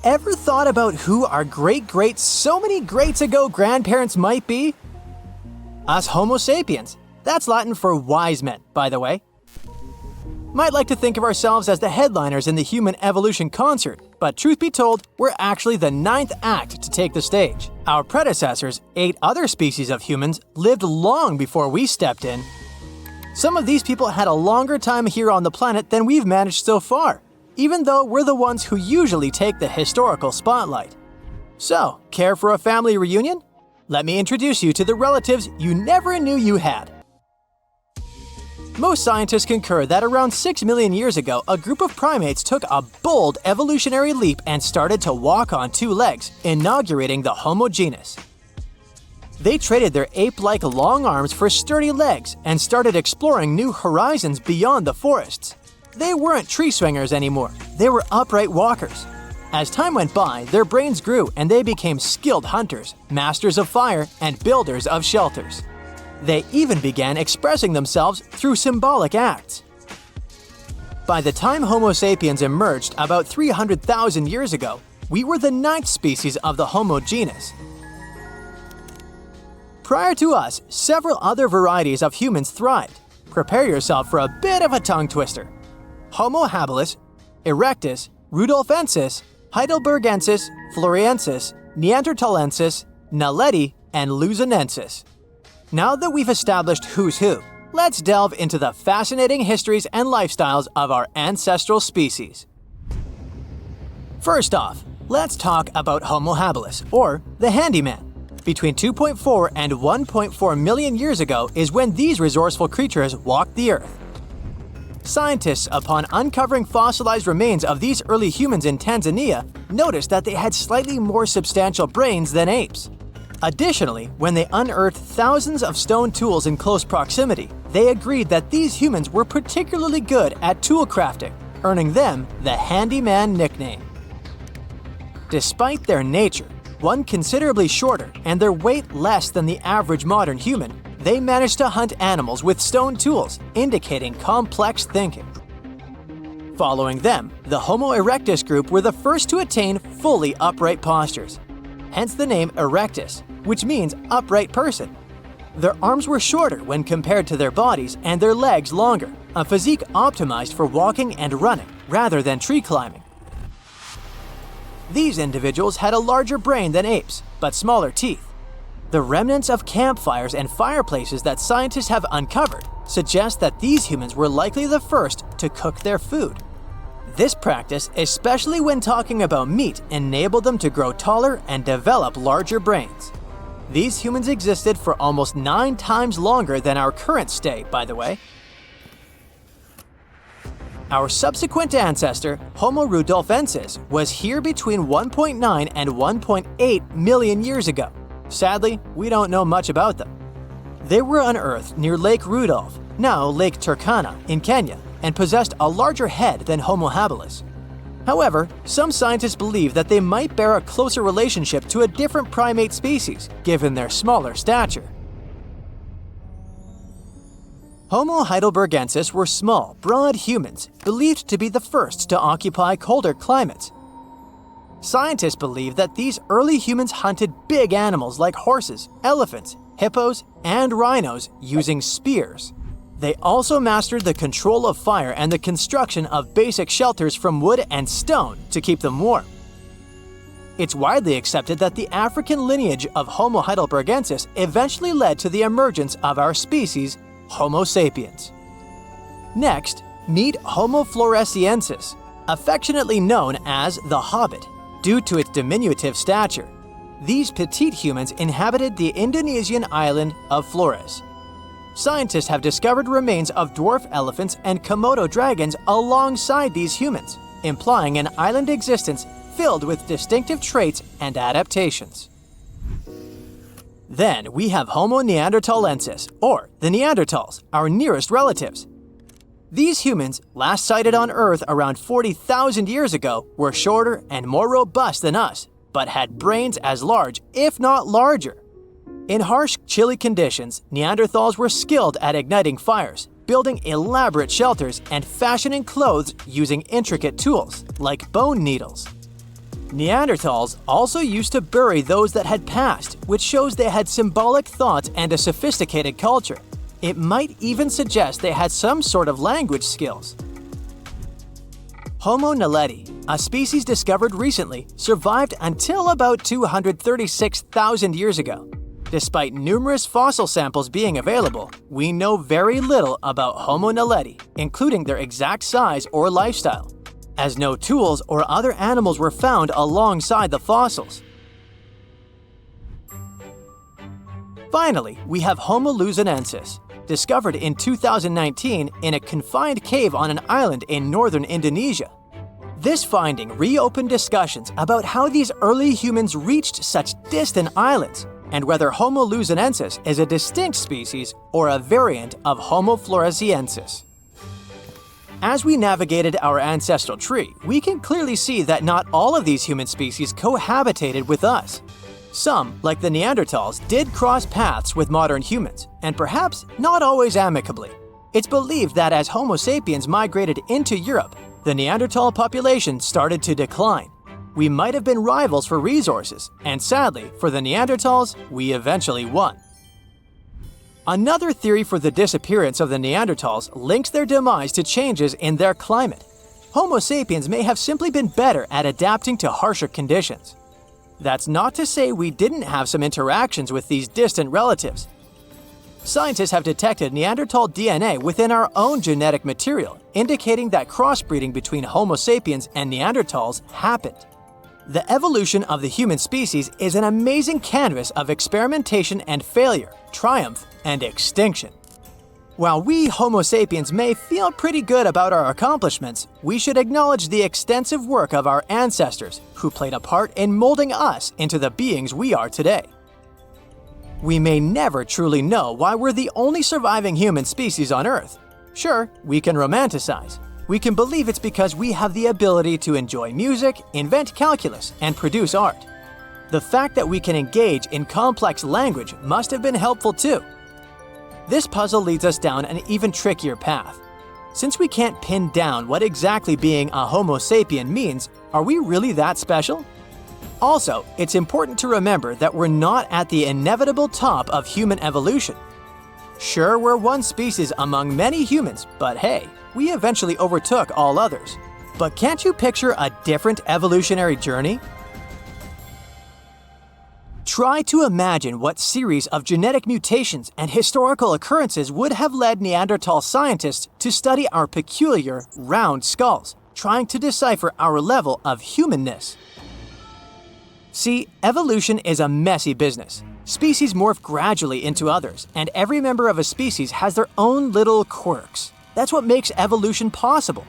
ever thought about who our great so many greats ago grandparents might be? Us Homo Sapiens. That's Latin for wise men, by the way. Might like to think of ourselves as the headliners in the human evolution concert, but truth be told, we're actually the ninth act to take the stage. Our predecessors, 8 other species of humans, lived long before we stepped in. Some of these people had a longer time here on the planet than we've managed so far, even though we're the ones who usually take the historical spotlight. So, care for a family reunion? Let me introduce you to the relatives you never knew you had. Most scientists concur that around 6 million years ago, a group of primates took a bold evolutionary leap and started to walk on 2 legs, inaugurating the Homo genus. They traded their ape-like long arms for sturdy legs and started exploring new horizons beyond the forests. They weren't tree swingers anymore, they were upright walkers. As time went by, their brains grew and they became skilled hunters, masters of fire, and builders of shelters. They even began expressing themselves through symbolic acts. By the time Homo sapiens emerged about 300,000 years ago, we were the 9th species of the Homo genus. Prior to us, several other varieties of humans thrived. Prepare yourself for a bit of a tongue twister. Homo habilis, erectus, rudolfensis, heidelbergensis, floriensis, neanderthalensis, naledi, and luzonensis. Now that we've established who's who, let's delve into the fascinating histories and lifestyles of our ancestral species. First off, let's talk about Homo habilis, or the handyman. Between 2.4 and 1.4 million years ago is when these resourceful creatures walked the Earth. Scientists, upon uncovering fossilized remains of these early humans in Tanzania, noticed that they had slightly more substantial brains than apes. Additionally, when they unearthed thousands of stone tools in close proximity, they agreed that these humans were particularly good at tool crafting, earning them the handyman nickname. Despite their nature, one considerably shorter and their weight less than the average modern human, they managed to hunt animals with stone tools, indicating complex thinking. Following them, the Homo erectus group were the first to attain fully upright postures. Hence the name erectus, which means upright person. Their arms were shorter when compared to their bodies and their legs longer, a physique optimized for walking and running rather than tree climbing. These individuals had a larger brain than apes, but smaller teeth. The remnants of campfires and fireplaces that scientists have uncovered suggest that these humans were likely the first to cook their food. This practice, especially when talking about meat, enabled them to grow taller and develop larger brains. These humans existed for almost 9 times longer than our current state, by the way. Our subsequent ancestor, Homo rudolfensis, was here between 1.9 and 1.8 million years ago. Sadly, we don't know much about them. They were unearthed near Lake Rudolph, now Lake Turkana, in Kenya, and possessed a larger head than Homo habilis. However, some scientists believe that they might bear a closer relationship to a different primate species, given their smaller stature. Homo heidelbergensis were small, broad humans, believed to be the first to occupy colder climates. Scientists believe that these early humans hunted big animals like horses, elephants, hippos, and rhinos using spears. They also mastered the control of fire and the construction of basic shelters from wood and stone to keep them warm. It's widely accepted that the African lineage of Homo heidelbergensis eventually led to the emergence of our species, Homo sapiens. Next, meet Homo floresiensis, affectionately known as the Hobbit, due to its diminutive stature. These petite humans inhabited the Indonesian island of Flores. Scientists have discovered remains of dwarf elephants and Komodo dragons alongside these humans, implying an island existence filled with distinctive traits and adaptations. Then we have Homo neanderthalensis, or the Neanderthals, our nearest relatives. These humans, last sighted on Earth around 40,000 years ago, were shorter and more robust than us, but had brains as large, if not larger. In harsh, chilly conditions, Neanderthals were skilled at igniting fires, building elaborate shelters, and fashioning clothes using intricate tools, like bone needles. Neanderthals also used to bury those that had passed, which shows they had symbolic thoughts and a sophisticated culture. It might even suggest they had some sort of language skills. Homo naledi, a species discovered recently, survived until about 236,000 years ago. Despite numerous fossil samples being available, we know very little about Homo naledi, including their exact size or lifestyle, as no tools or other animals were found alongside the fossils. Finally, we have Homo luzonensis, discovered in 2019 in a confined cave on an island in northern Indonesia. This finding reopened discussions about how these early humans reached such distant islands and whether Homo luzonensis is a distinct species or a variant of Homo floresiensis. As we navigated our ancestral tree, we can clearly see that not all of these human species cohabitated with us. Some, like the Neanderthals, did cross paths with modern humans, and perhaps not always amicably. It's believed that as Homo sapiens migrated into Europe, the Neanderthal population started to decline. We might have been rivals for resources, and sadly, for the Neanderthals, we eventually won. Another theory for the disappearance of the Neanderthals links their demise to changes in their climate. Homo sapiens may have simply been better at adapting to harsher conditions. That's not to say we didn't have some interactions with these distant relatives. Scientists have detected Neanderthal DNA within our own genetic material, indicating that crossbreeding between Homo sapiens and Neanderthals happened. The evolution of the human species is an amazing canvas of experimentation and failure, triumph and extinction. While we Homo sapiens may feel pretty good about our accomplishments, we should acknowledge the extensive work of our ancestors who played a part in molding us into the beings we are today. We may never truly know why we're the only surviving human species on Earth. Sure, we can romanticize. We can believe it's because we have the ability to enjoy music, invent calculus, and produce art. The fact that we can engage in complex language must have been helpful too. This puzzle leads us down an even trickier path. Since we can't pin down what exactly being a Homo sapien means, are we really that special? Also, it's important to remember that we're not at the inevitable top of human evolution. Sure, we're one species among many humans, but hey, we eventually overtook all others. But can't you picture a different evolutionary journey? Try to imagine what series of genetic mutations and historical occurrences would have led Neanderthal scientists to study our peculiar, round skulls, trying to decipher our level of humanness. See, evolution is a messy business. Species morph gradually into others, and every member of a species has their own little quirks. That's what makes evolution possible.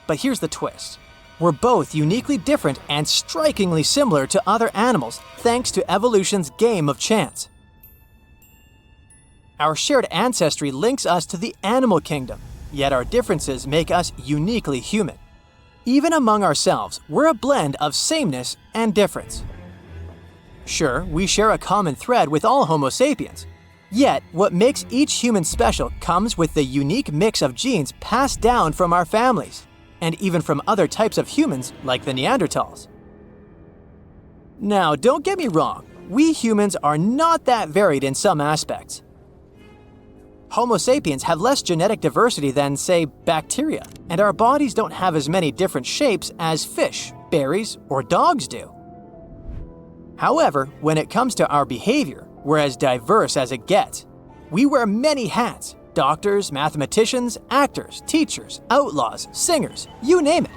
But here's the twist. We're both uniquely different and strikingly similar to other animals thanks to evolution's game of chance. Our shared ancestry links us to the animal kingdom, yet our differences make us uniquely human. Even among ourselves, we're a blend of sameness and difference. Sure, we share a common thread with all Homo sapiens. Yet, what makes each human special comes with the unique mix of genes passed down from our families, and even from other types of humans like the Neanderthals. Now, don't get me wrong, we humans are not that varied in some aspects. Homo sapiens have less genetic diversity than, say, bacteria, and our bodies don't have as many different shapes as fish, berries, or dogs do. However, when it comes to our behavior, we're as diverse as it gets. We wear many hats: doctors, mathematicians, actors, teachers, outlaws, singers, you name it.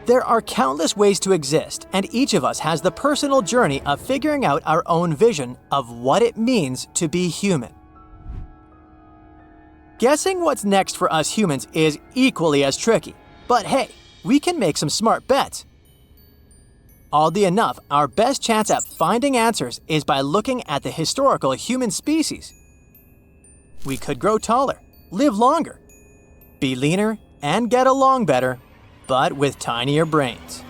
There are countless ways to exist, and each of us has the personal journey of figuring out our own vision of what it means to be human. Guessing what's next for us humans is equally as tricky, but hey, we can make some smart bets. Oddly enough, our best chance at finding answers is by looking at the historical human species. We could grow taller, live longer, be leaner, and get along better, but with tinier brains.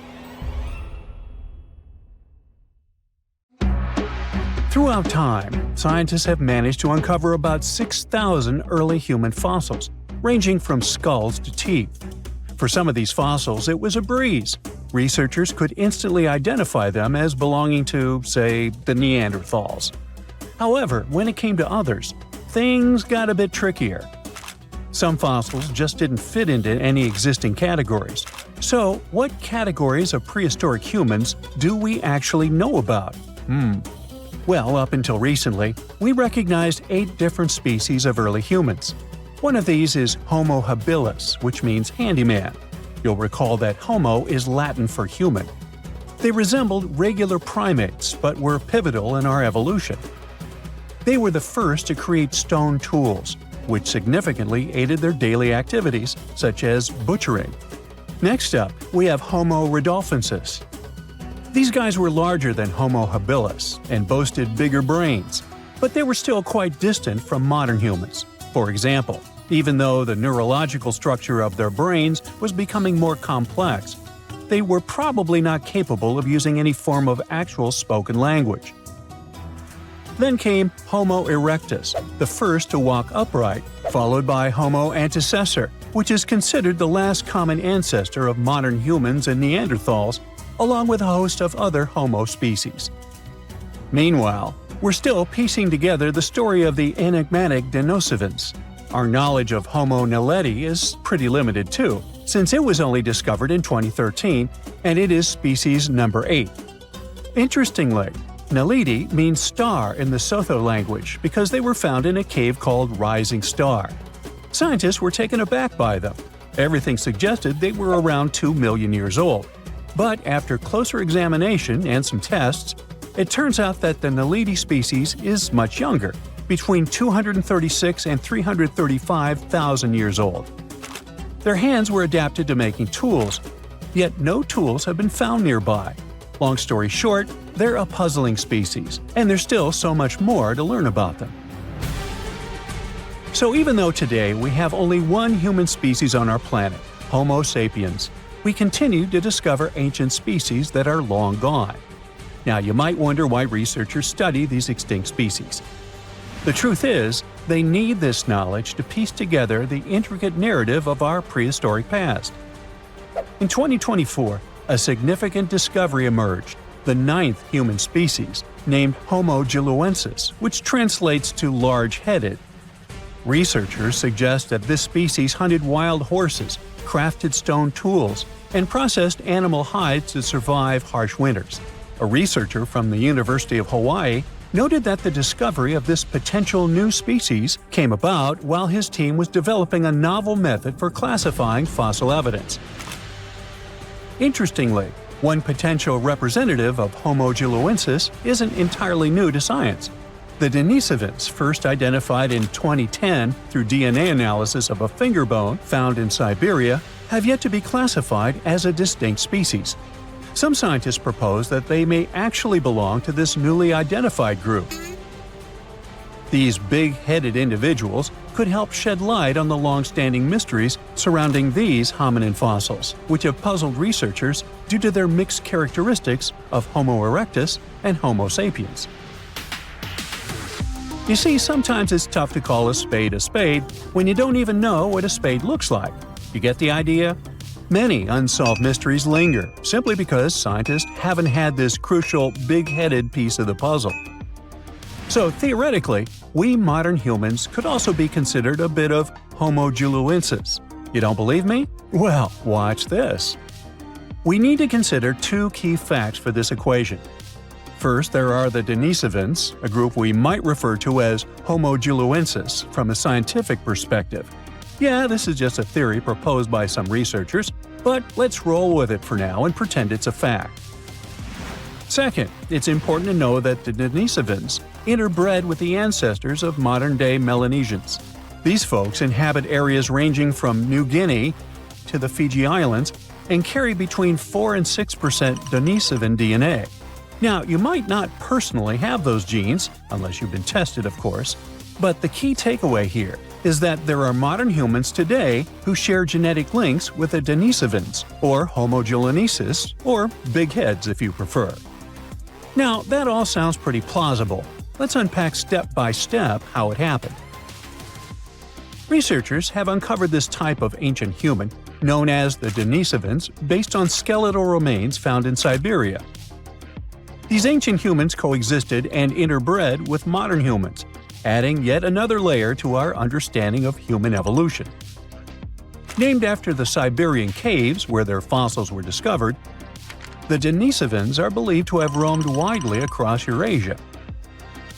Throughout time, scientists have managed to uncover about 6,000 early human fossils, ranging from skulls to teeth. For some of these fossils, it was a breeze. Researchers could instantly identify them as belonging to, say, the Neanderthals. However, when it came to others, things got a bit trickier. Some fossils just didn't fit into any existing categories. So, what categories of prehistoric humans do we actually know about? Well, up until recently, we recognized 8 different species of early humans. One of these is Homo habilis, which means handyman. You'll recall that Homo is Latin for human. They resembled regular primates, but were pivotal in our evolution. They were the first to create stone tools, which significantly aided their daily activities, such as butchering. Next up, we have Homo rudolfensis. These guys were larger than Homo habilis and boasted bigger brains, but they were still quite distant from modern humans. For example, even though the neurological structure of their brains was becoming more complex, they were probably not capable of using any form of actual spoken language. Then came Homo erectus, the first to walk upright, followed by Homo antecessor, which is considered the last common ancestor of modern humans and Neanderthals, along with a host of other Homo species. Meanwhile, we're still piecing together the story of the enigmatic Denisovans. Our knowledge of Homo naledi is pretty limited too, since it was only discovered in 2013, and it is species number 8. Interestingly, naledi means star in the Sotho language because they were found in a cave called Rising Star. Scientists were taken aback by them. Everything suggested they were around 2 million years old. But after closer examination and some tests, it turns out that the naledi species is much younger, between 236 and 335,000 years old. Their hands were adapted to making tools, yet no tools have been found nearby. Long story short, they're a puzzling species, and there's still so much more to learn about them. So even though today we have only one human species on our planet, Homo sapiens, we continue to discover ancient species that are long gone. Now you might wonder why researchers study these extinct species. The truth is, they need this knowledge to piece together the intricate narrative of our prehistoric past. In 2024, a significant discovery emerged, the 9th human species, named Homo giluensis, which translates to large-headed. Researchers suggest that this species hunted wild horses, crafted stone tools, and processed animal hides to survive harsh winters. A researcher from the University of Hawaii noted that the discovery of this potential new species came about while his team was developing a novel method for classifying fossil evidence. Interestingly, one potential representative of Homo giluensis isn't entirely new to science. The Denisovans, first identified in 2010 through DNA analysis of a finger bone found in Siberia, have yet to be classified as a distinct species. Some scientists propose that they may actually belong to this newly identified group. These big-headed individuals could help shed light on the long-standing mysteries surrounding these hominin fossils, which have puzzled researchers due to their mixed characteristics of Homo erectus and Homo sapiens. You see, sometimes it's tough to call a spade when you don't even know what a spade looks like. You get the idea? Many unsolved mysteries linger, simply because scientists haven't had this crucial, big-headed piece of the puzzle. So theoretically, we modern humans could also be considered a bit of Homo giluensis. You don't believe me? Well, watch this. We need to consider 2 key facts for this equation. First, there are the Denisovans, a group we might refer to as Homo giluensis from a scientific perspective. Yeah, this is just a theory proposed by some researchers, but let's roll with it for now and pretend it's a fact. Second, it's important to know that the Denisovans interbred with the ancestors of modern-day Melanesians. These folks inhabit areas ranging from New Guinea to the Fiji Islands and carry between 4 and 6% Denisovan DNA. Now, you might not personally have those genes, unless you've been tested, of course, but the key takeaway here is that there are modern humans today who share genetic links with the Denisovans, or Homo giluensis, or big heads if you prefer. Now, that all sounds pretty plausible. Let's unpack step by step how it happened. Researchers have uncovered this type of ancient human known as the Denisovans, based on skeletal remains found in Siberia. These ancient humans coexisted and interbred with modern humans, adding yet another layer to our understanding of human evolution. Named after the Siberian caves where their fossils were discovered, the Denisovans are believed to have roamed widely across Eurasia.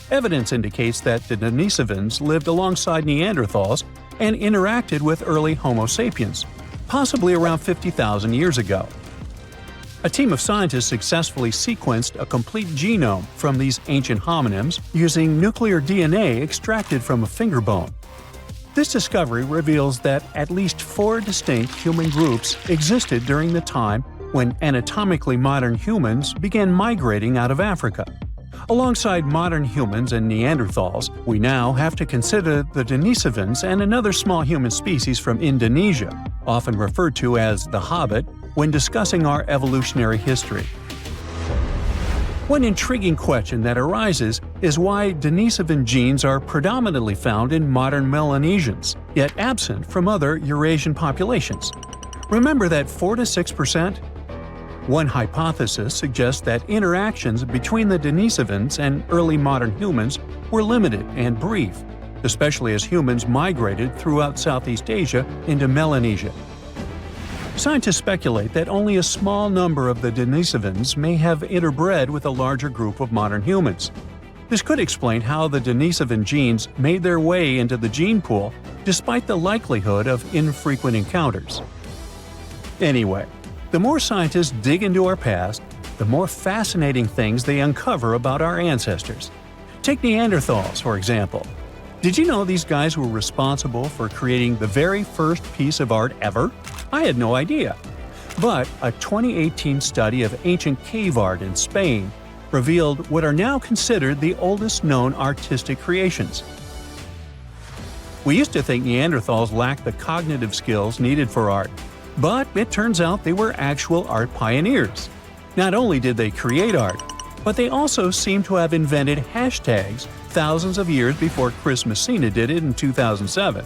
Evidence indicates that the Denisovans lived alongside Neanderthals and interacted with early Homo Sapiens, possibly around 50,000 years ago. A team of scientists successfully sequenced a complete genome from these ancient hominins using nuclear DNA extracted from a finger bone. This discovery reveals that at least 4 distinct human groups existed during the time when anatomically modern humans began migrating out of Africa. Alongside modern humans and Neanderthals, we now have to consider the Denisovans and another small human species from Indonesia, often referred to as the Hobbit, when discussing our evolutionary history. One intriguing question that arises is why Denisovan genes are predominantly found in modern Melanesians, yet absent from other Eurasian populations. Remember that 4 to 6%? One hypothesis suggests that interactions between the Denisovans and early modern humans were limited and brief, especially as humans migrated throughout Southeast Asia into Melanesia. Scientists speculate that only a small number of the Denisovans may have interbred with a larger group of modern humans. This could explain how the Denisovan genes made their way into the gene pool despite the likelihood of infrequent encounters. Anyway, the more scientists dig into our past, the more fascinating things they uncover about our ancestors. Take Neanderthals, for example. Did you know these guys were responsible for creating the very first piece of art ever? I had no idea. But a 2018 study of ancient cave art in Spain revealed what are now considered the oldest known artistic creations. We used to think Neanderthals lacked the cognitive skills needed for art, but it turns out they were actual art pioneers. Not only did they create art, but they also seem to have invented hashtags thousands of years before Chris Messina did it in 2007.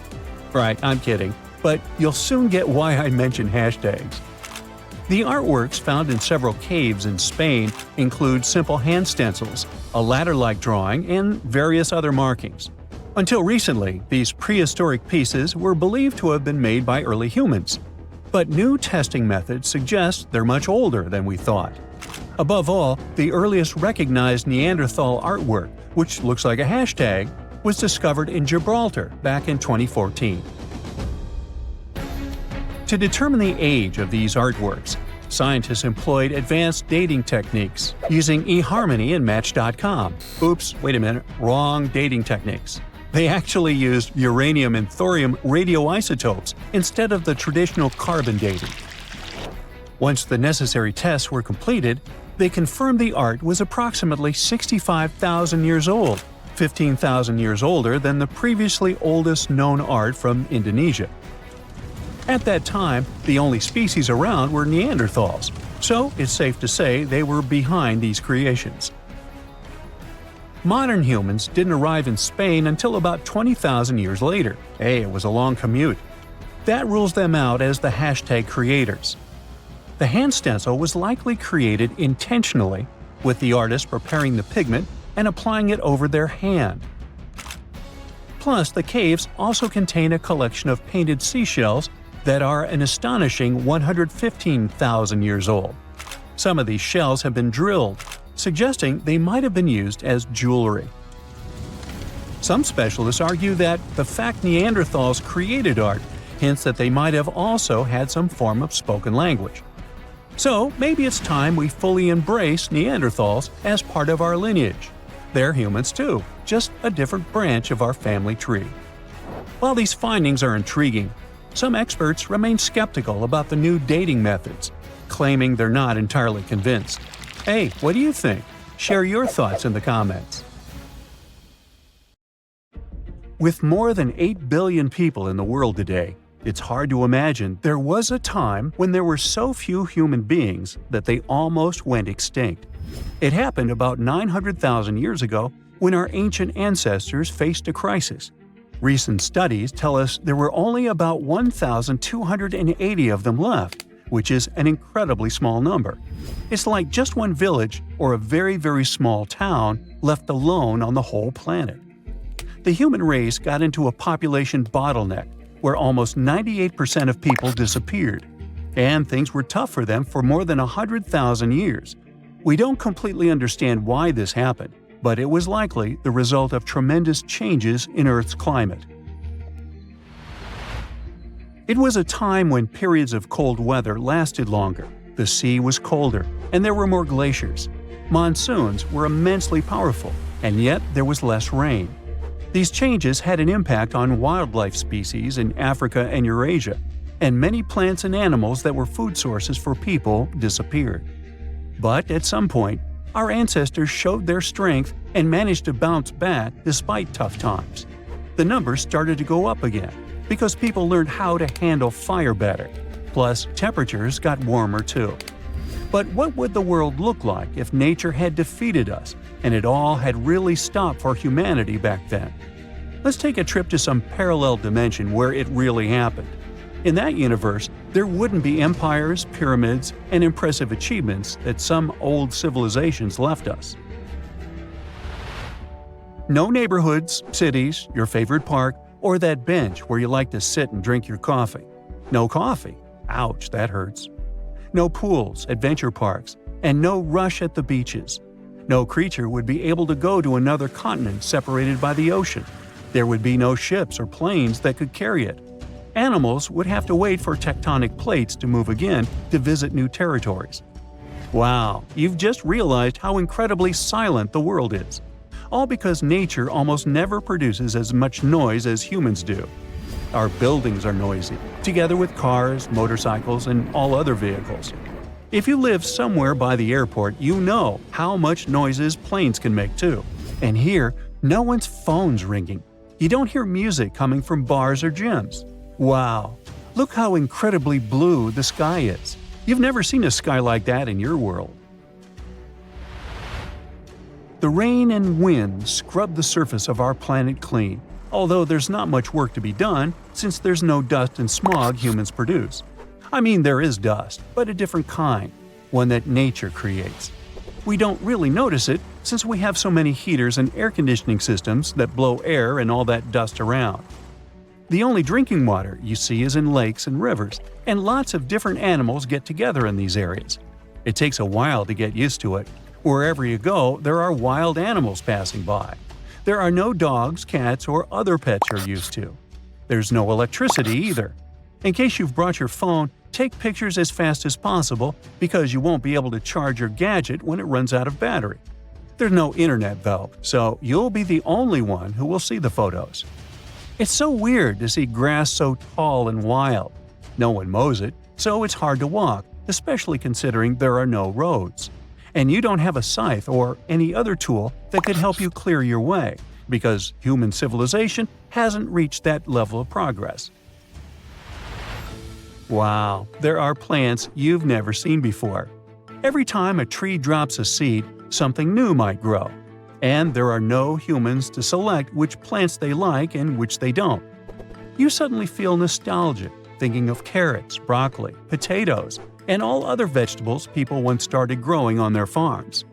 Right, I'm kidding, but you'll soon get why I mention hashtags. The artworks found in several caves in Spain include simple hand stencils, a ladder-like drawing, and various other markings. Until recently, these prehistoric pieces were believed to have been made by early humans. But new testing methods suggest they're much older than we thought. Above all, the earliest recognized Neanderthal artwork, which looks like a hashtag, was discovered in Gibraltar back in 2014. To determine the age of these artworks, scientists employed advanced dating techniques using eHarmony and Match.com. Oops, wait a minute, wrong dating techniques. They actually used uranium and thorium radioisotopes instead of the traditional carbon dating. Once the necessary tests were completed, they confirmed the art was approximately 65,000 years old, 15,000 years older than the previously oldest known art from Indonesia. At that time, the only species around were Neanderthals, so it's safe to say they were behind these creations. Modern humans didn't arrive in Spain until about 20,000 years later. Hey, it was a long commute. That rules them out as the hashtag creators. The hand stencil was likely created intentionally, with the artist preparing the pigment and applying it over their hand. Plus, the caves also contain a collection of painted seashells that are an astonishing 115,000 years old. Some of these shells have been drilled, suggesting they might have been used as jewelry. Some specialists argue that the fact Neanderthals created art hints that they might have also had some form of spoken language. So maybe it's time we fully embrace Neanderthals as part of our lineage. They're humans too, just a different branch of our family tree. While these findings are intriguing, some experts remain skeptical about the new dating methods, claiming they're not entirely convinced. Hey, what do you think? Share your thoughts in the comments. With more than 8 billion people in the world today, it's hard to imagine there was a time when there were so few human beings that they almost went extinct. It happened about 900,000 years ago when our ancient ancestors faced a crisis. Recent studies tell us there were only about 1,280 of them left, which is an incredibly small number. It's like just one village or a very, very small town left alone on the whole planet. The human race got into a population bottleneck where almost 98% of people disappeared, and things were tough for them for more than 100,000 years. We don't completely understand why this happened, but it was likely the result of tremendous changes in Earth's climate. It was a time when periods of cold weather lasted longer, the sea was colder, and there were more glaciers. Monsoons were immensely powerful, and yet there was less rain. These changes had an impact on wildlife species in Africa and Eurasia, and many plants and animals that were food sources for people disappeared. But at some point, our ancestors showed their strength and managed to bounce back despite tough times. The numbers started to go up again because people learned how to handle fire better. Plus, temperatures got warmer too. But what would the world look like if nature had defeated us and it all had really stopped for humanity back then? Let's take a trip to some parallel dimension where it really happened. In that universe, there wouldn't be empires, pyramids, and impressive achievements that some old civilizations left us. No neighborhoods, cities, your favorite park, or that bench where you like to sit and drink your coffee. No coffee. Ouch, that hurts. No pools, adventure parks, and no rush at the beaches. No creature would be able to go to another continent separated by the ocean. There would be no ships or planes that could carry it. Animals would have to wait for tectonic plates to move again to visit new territories. Wow, you've just realized how incredibly silent the world is. All because nature almost never produces as much noise as humans do. Our buildings are noisy, together with cars, motorcycles, and all other vehicles. If you live somewhere by the airport, you know how much noises planes can make too. And here, no one's phone's ringing. You don't hear music coming from bars or gyms. Wow, look how incredibly blue the sky is. You've never seen a sky like that in your world. The rain and wind scrub the surface of our planet clean, although there's not much work to be done since there's no dust and smog humans produce. I mean, there is dust, but a different kind, one that nature creates. We don't really notice it since we have so many heaters and air conditioning systems that blow air and all that dust around. The only drinking water you see is in lakes and rivers, and lots of different animals get together in these areas. It takes a while to get used to it. Wherever you go, there are wild animals passing by. There are no dogs, cats, or other pets you're used to. There's no electricity either. In case you've brought your phone, take pictures as fast as possible because you won't be able to charge your gadget when it runs out of battery. There's no internet though, so you'll be the only one who will see the photos. It's so weird to see grass so tall and wild. No one mows it, so it's hard to walk, especially considering there are no roads. And you don't have a scythe or any other tool that could help you clear your way, because human civilization hasn't reached that level of progress. Wow, there are plants you've never seen before. Every time a tree drops a seed, something new might grow. And there are no humans to select which plants they like and which they don't. You suddenly feel nostalgic, thinking of carrots, broccoli, potatoes, and all other vegetables people once started growing on their farms.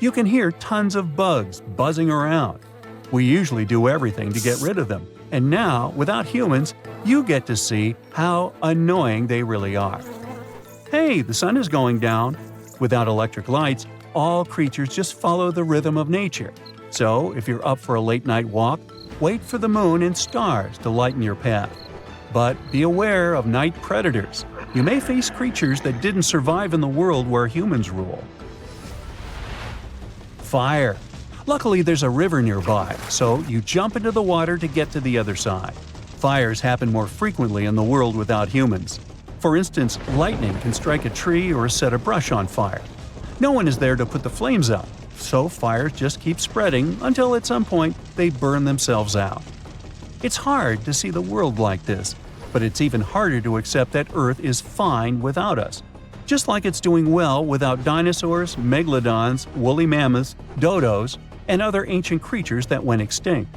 You can hear tons of bugs buzzing around. We usually do everything to get rid of them, and now, without humans, you get to see how annoying they really are. Hey, the sun is going down. Without electric lights, all creatures just follow the rhythm of nature. So, if you're up for a late-night walk, wait for the moon and stars to lighten your path. But be aware of night predators. You may face creatures that didn't survive in the world where humans rule. Fire. Luckily, there's a river nearby, so you jump into the water to get to the other side. Fires happen more frequently in the world without humans. For instance, lightning can strike a tree or set a brush on fire. No one is there to put the flames out, so fires just keep spreading until at some point they burn themselves out. It's hard to see the world like this, but it's even harder to accept that Earth is fine without us. Just like it's doing well without dinosaurs, megalodons, woolly mammoths, dodos, and other ancient creatures that went extinct.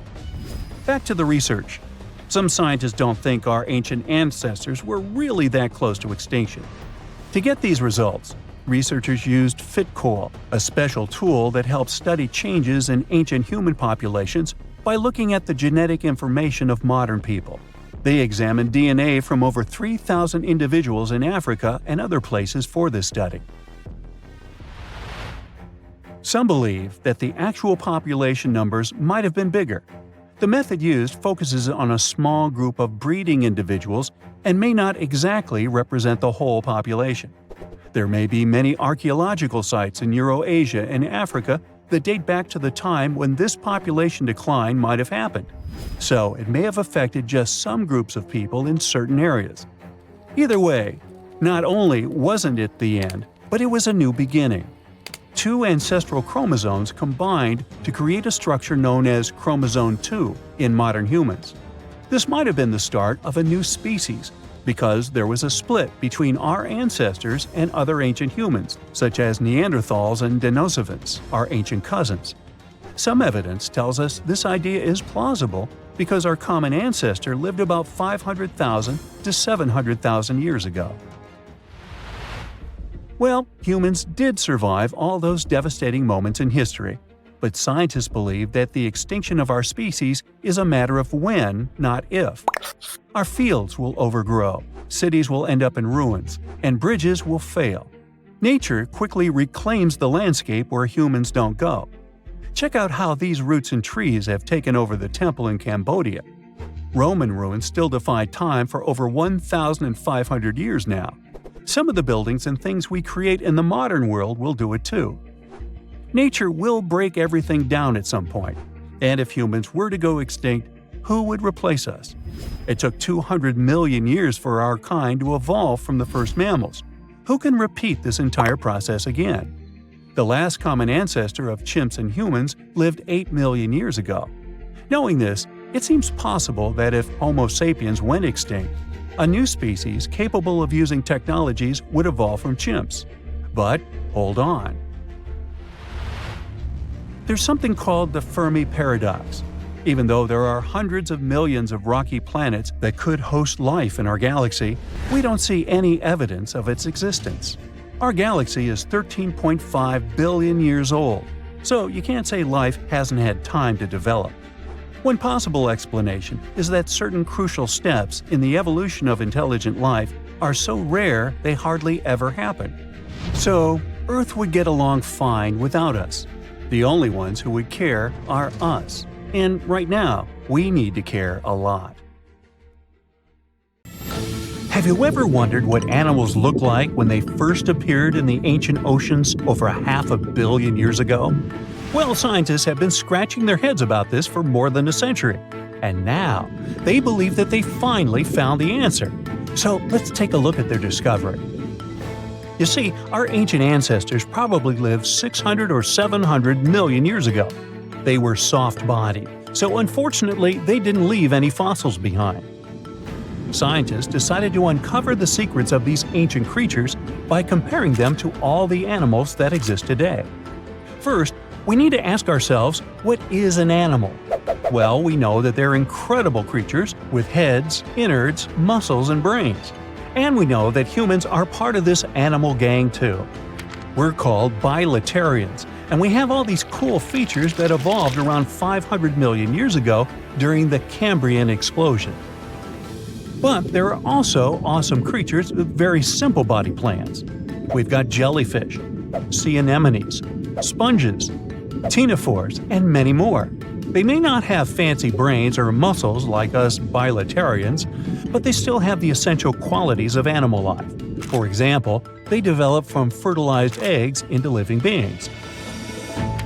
Back to the research. Some scientists don't think our ancient ancestors were really that close to extinction. To get these results, researchers used FitCoil, a special tool that helps study changes in ancient human populations by looking at the genetic information of modern people. They examined DNA from over 3,000 individuals in Africa and other places for this study. Some believe that the actual population numbers might have been bigger. The method used focuses on a small group of breeding individuals and may not exactly represent the whole population. There may be many archaeological sites in Eurasia and Africa that date back to the time when this population decline might have happened, so it may have affected just some groups of people in certain areas. Either way, not only wasn't it the end, but it was a new beginning. Two ancestral chromosomes combined to create a structure known as chromosome 2 in modern humans. This might have been the start of a new species, because there was a split between our ancestors and other ancient humans, such as Neanderthals and Denisovans, our ancient cousins. Some evidence tells us this idea is plausible because our common ancestor lived about 500,000 to 700,000 years ago. Well, humans did survive all those devastating moments in history, but scientists believe that the extinction of our species is a matter of when, not if. Our fields will overgrow, cities will end up in ruins, and bridges will fail. Nature quickly reclaims the landscape where humans don't go. Check out how these roots and trees have taken over the temple in Cambodia. Roman ruins still defy time for over 1,500 years now. Some of the buildings and things we create in the modern world will do it too. Nature will break everything down at some point, and if humans were to go extinct, who would replace us? It took 200 million years for our kind to evolve from the first mammals. Who can repeat this entire process again? The last common ancestor of chimps and humans lived 8 million years ago. Knowing this, it seems possible that if Homo Sapiens went extinct, a new species capable of using technologies would evolve from chimps. But hold on. There's something called the Fermi paradox. Even though there are hundreds of millions of rocky planets that could host life in our galaxy, we don't see any evidence of its existence. Our galaxy is 13.5 billion years old, so you can't say life hasn't had time to develop. One possible explanation is that certain crucial steps in the evolution of intelligent life are so rare they hardly ever happen. So, Earth would get along fine without us. The only ones who would care are us. And right now, we need to care a lot. Have you ever wondered what animals looked like when they first appeared in the ancient oceans over 500 million years ago? Well, scientists have been scratching their heads about this for more than a century. And now, they believe that they finally found the answer. So let's take a look at their discovery. You see, our ancient ancestors probably lived 600 or 700 million years ago. They were soft-bodied, so unfortunately they didn't leave any fossils behind. Scientists decided to uncover the secrets of these ancient creatures by comparing them to all the animals that exist today. First, we need to ask ourselves, what is an animal? Well, we know that they're incredible creatures with heads, innards, muscles, and brains. And we know that humans are part of this animal gang too. We're called bilaterians, and we have all these cool features that evolved around 500 million years ago during the Cambrian explosion. But there are also awesome creatures with very simple body plans. We've got jellyfish, sea anemones, sponges, ctenophores, and many more. They may not have fancy brains or muscles like us bilaterians, but they still have the essential qualities of animal life. For example, they develop from fertilized eggs into living beings.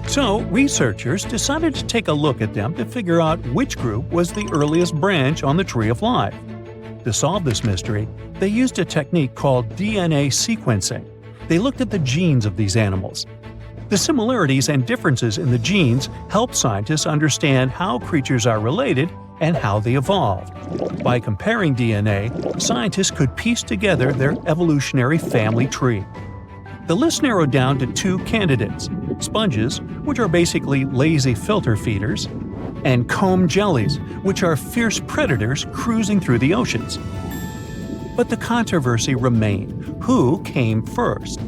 So, researchers decided to take a look at them to figure out which group was the earliest branch on the tree of life. To solve this mystery, they used a technique called DNA sequencing. They looked at the genes of these animals. The similarities and differences in the genes help scientists understand how creatures are related and how they evolved. By comparing DNA, scientists could piece together their evolutionary family tree. The list narrowed down to two candidates: sponges, which are basically lazy filter feeders, and comb jellies, which are fierce predators cruising through the oceans. But the controversy remained: who came first?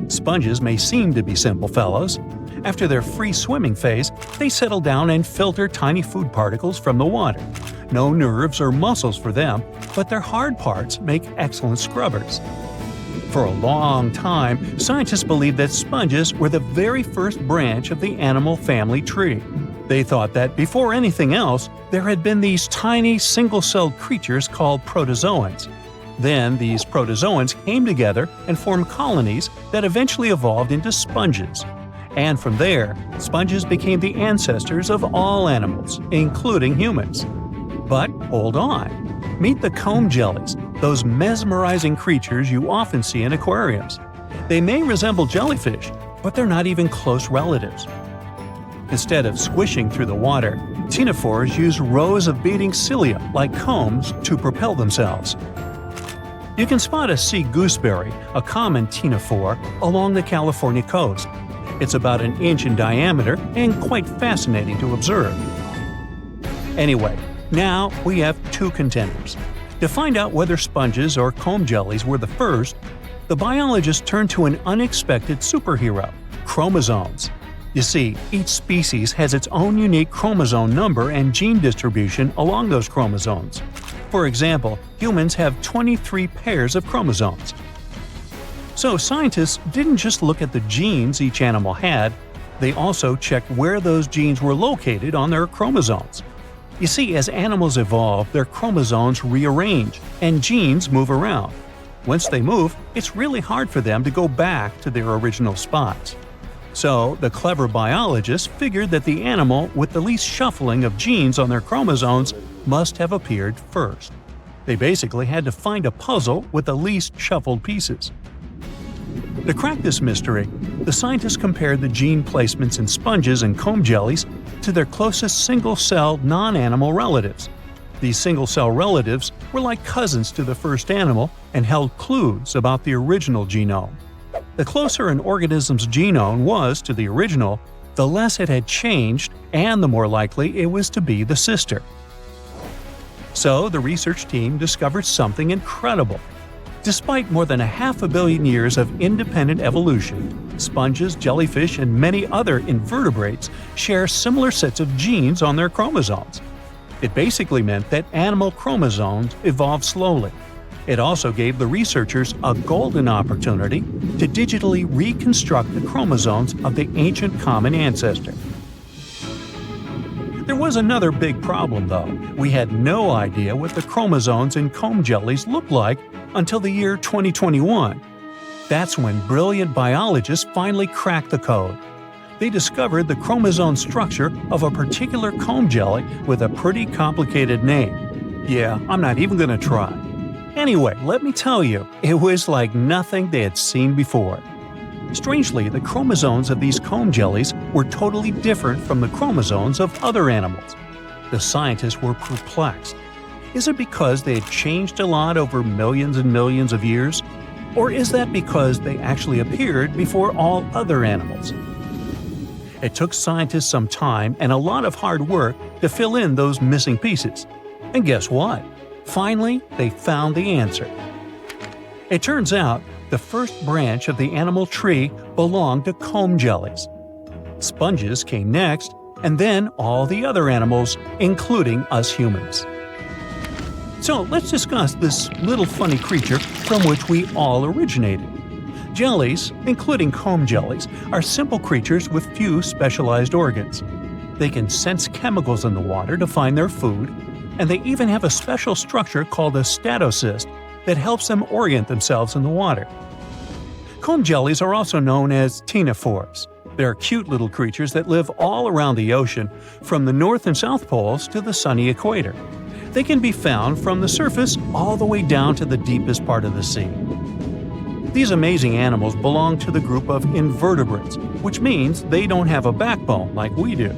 Sponges may seem to be simple fellows. After their free swimming phase, they settle down and filter tiny food particles from the water. No nerves or muscles for them, but their hard parts make excellent scrubbers. For a long time, scientists believed that sponges were the very first branch of the animal family tree. They thought that before anything else, there had been these tiny single-celled creatures called protozoans. Then these protozoans came together and formed colonies that eventually evolved into sponges. And from there, sponges became the ancestors of all animals, including humans. But hold on. Meet the comb jellies, those mesmerizing creatures you often see in aquariums. They may resemble jellyfish, but they're not even close relatives. Instead of squishing through the water, ctenophores use rows of beating cilia, like combs, to propel themselves. You can spot a sea gooseberry, a common ctenophore, along the California coast. It's about an inch in diameter and quite fascinating to observe. Anyway, now we have two contenders. To find out whether sponges or comb jellies were the first, the biologists turned to an unexpected superhero: chromosomes. You see, each species has its own unique chromosome number and gene distribution along those chromosomes. For example, humans have 23 pairs of chromosomes. So scientists didn't just look at the genes each animal had, they also checked where those genes were located on their chromosomes. You see, as animals evolve, their chromosomes rearrange, and genes move around. Once they move, it's really hard for them to go back to their original spots. So, the clever biologists figured that the animal with the least shuffling of genes on their chromosomes must have appeared first. They basically had to find a puzzle with the least shuffled pieces. To crack this mystery, the scientists compared the gene placements in sponges and comb jellies to their closest single-celled non-animal relatives. These single-cell relatives were like cousins to the first animal and held clues about the original genome. The closer an organism's genome was to the original, the less it had changed and the more likely it was to be the sister. So the research team discovered something incredible. Despite more than 500 million years of independent evolution, sponges, jellyfish, and many other invertebrates share similar sets of genes on their chromosomes. It basically meant that animal chromosomes evolved slowly. It also gave the researchers a golden opportunity to digitally reconstruct the chromosomes of the ancient common ancestor. There was another big problem, though. We had no idea what the chromosomes in comb jellies looked like until the year 2021. That's when brilliant biologists finally cracked the code. They discovered the chromosome structure of a particular comb jelly with a pretty complicated name. Yeah, I'm not even going to try. Anyway, let me tell you, it was like nothing they had seen before. Strangely, the chromosomes of these comb jellies were totally different from the chromosomes of other animals. The scientists were perplexed. Is it because they had changed a lot over millions and millions of years? Or is that because they actually appeared before all other animals? It took scientists some time and a lot of hard work to fill in those missing pieces. And guess what? Finally, they found the answer. It turns out the first branch of the animal tree belonged to comb jellies. Sponges came next, and then all the other animals, including us humans. So let's discuss this little funny creature from which we all originated. Jellies, including comb jellies, are simple creatures with few specialized organs. They can sense chemicals in the water to find their food, and they even have a special structure called a statocyst that helps them orient themselves in the water. Comb jellies are also known as ctenophores. They're cute little creatures that live all around the ocean, from the North and South Poles to the sunny equator. They can be found from the surface all the way down to the deepest part of the sea. These amazing animals belong to the group of invertebrates, which means they don't have a backbone like we do.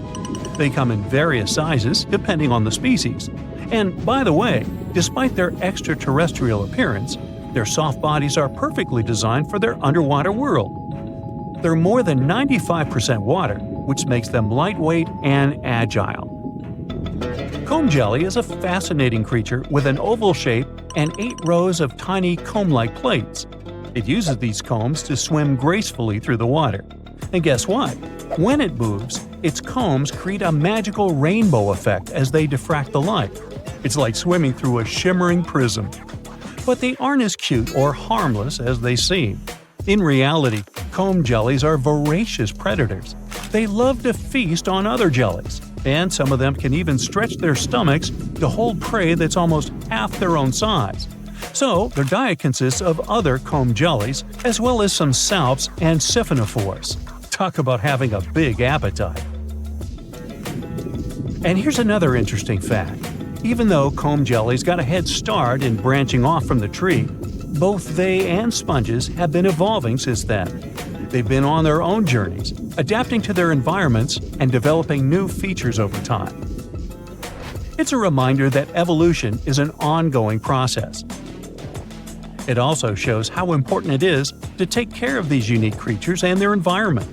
They come in various sizes depending on the species. And by the way, despite their extraterrestrial appearance, their soft bodies are perfectly designed for their underwater world. They're more than 95% water, which makes them lightweight and agile. Comb jelly is a fascinating creature with an oval shape and 8 rows of tiny comb-like plates. It uses these combs to swim gracefully through the water. And guess what? When it moves, its combs create a magical rainbow effect as they diffract the light. It's like swimming through a shimmering prism. But they aren't as cute or harmless as they seem. In reality, comb jellies are voracious predators. They love to feast on other jellies, and some of them can even stretch their stomachs to hold prey that's almost half their own size. So, their diet consists of other comb jellies, as well as some salps and siphonophores. Talk about having a big appetite. And here's another interesting fact. Even though comb jellies got a head start in branching off from the tree, both they and sponges have been evolving since then. They've been on their own journeys, adapting to their environments and developing new features over time. It's a reminder that evolution is an ongoing process. It also shows how important it is to take care of these unique creatures and their environment.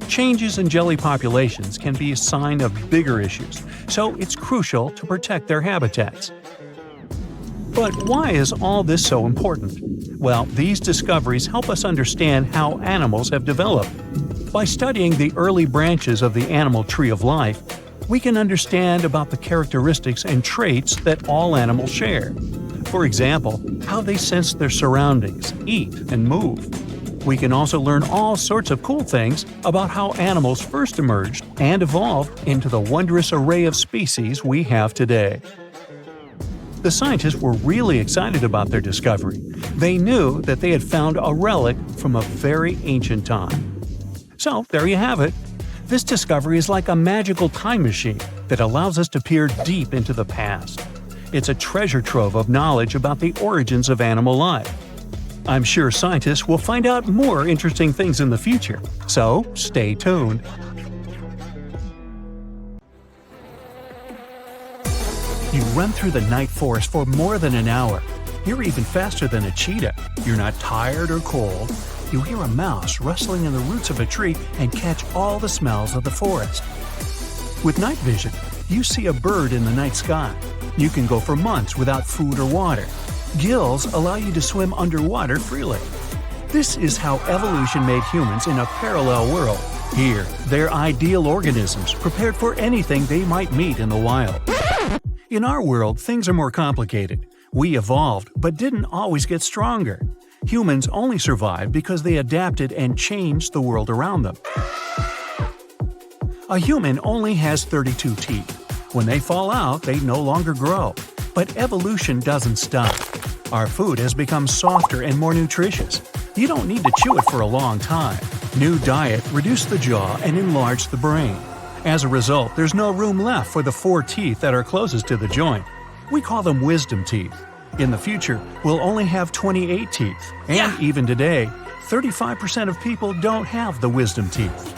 Changes in jelly populations can be a sign of bigger issues, so it's crucial to protect their habitats. But why is all this so important? Well, these discoveries help us understand how animals have developed. By studying the early branches of the animal tree of life, we can understand about the characteristics and traits that all animals share. For example, how they sense their surroundings, eat, and move. We can also learn all sorts of cool things about how animals first emerged and evolved into the wondrous array of species we have today. The scientists were really excited about their discovery. They knew that they had found a relic from a very ancient time. So, there you have it. This discovery is like a magical time machine that allows us to peer deep into the past. It's a treasure trove of knowledge about the origins of animal life. I'm sure scientists will find out more interesting things in the future, so stay tuned. You run through the night forest for more than an hour. You're even faster than a cheetah. You're not tired or cold. You hear a mouse rustling in the roots of a tree and catch all the smells of the forest. With night vision, you see a bird in the night sky. You can go for months without food or water. Gills allow you to swim underwater freely. This is how evolution made humans in a parallel world. Here, they're ideal organisms prepared for anything they might meet in the wild. In our world, things are more complicated. We evolved, but didn't always get stronger. Humans only survived because they adapted and changed the world around them. A human only has 32 teeth. When they fall out, they no longer grow. But evolution doesn't stop. Our food has become softer and more nutritious. You don't need to chew it for a long time. New diet reduced the jaw and enlarged the brain. As a result, there's no room left for the 4 teeth that are closest to the joint. We call them wisdom teeth. In the future, we'll only have 28 teeth. And even today, 35% of people don't have the wisdom teeth.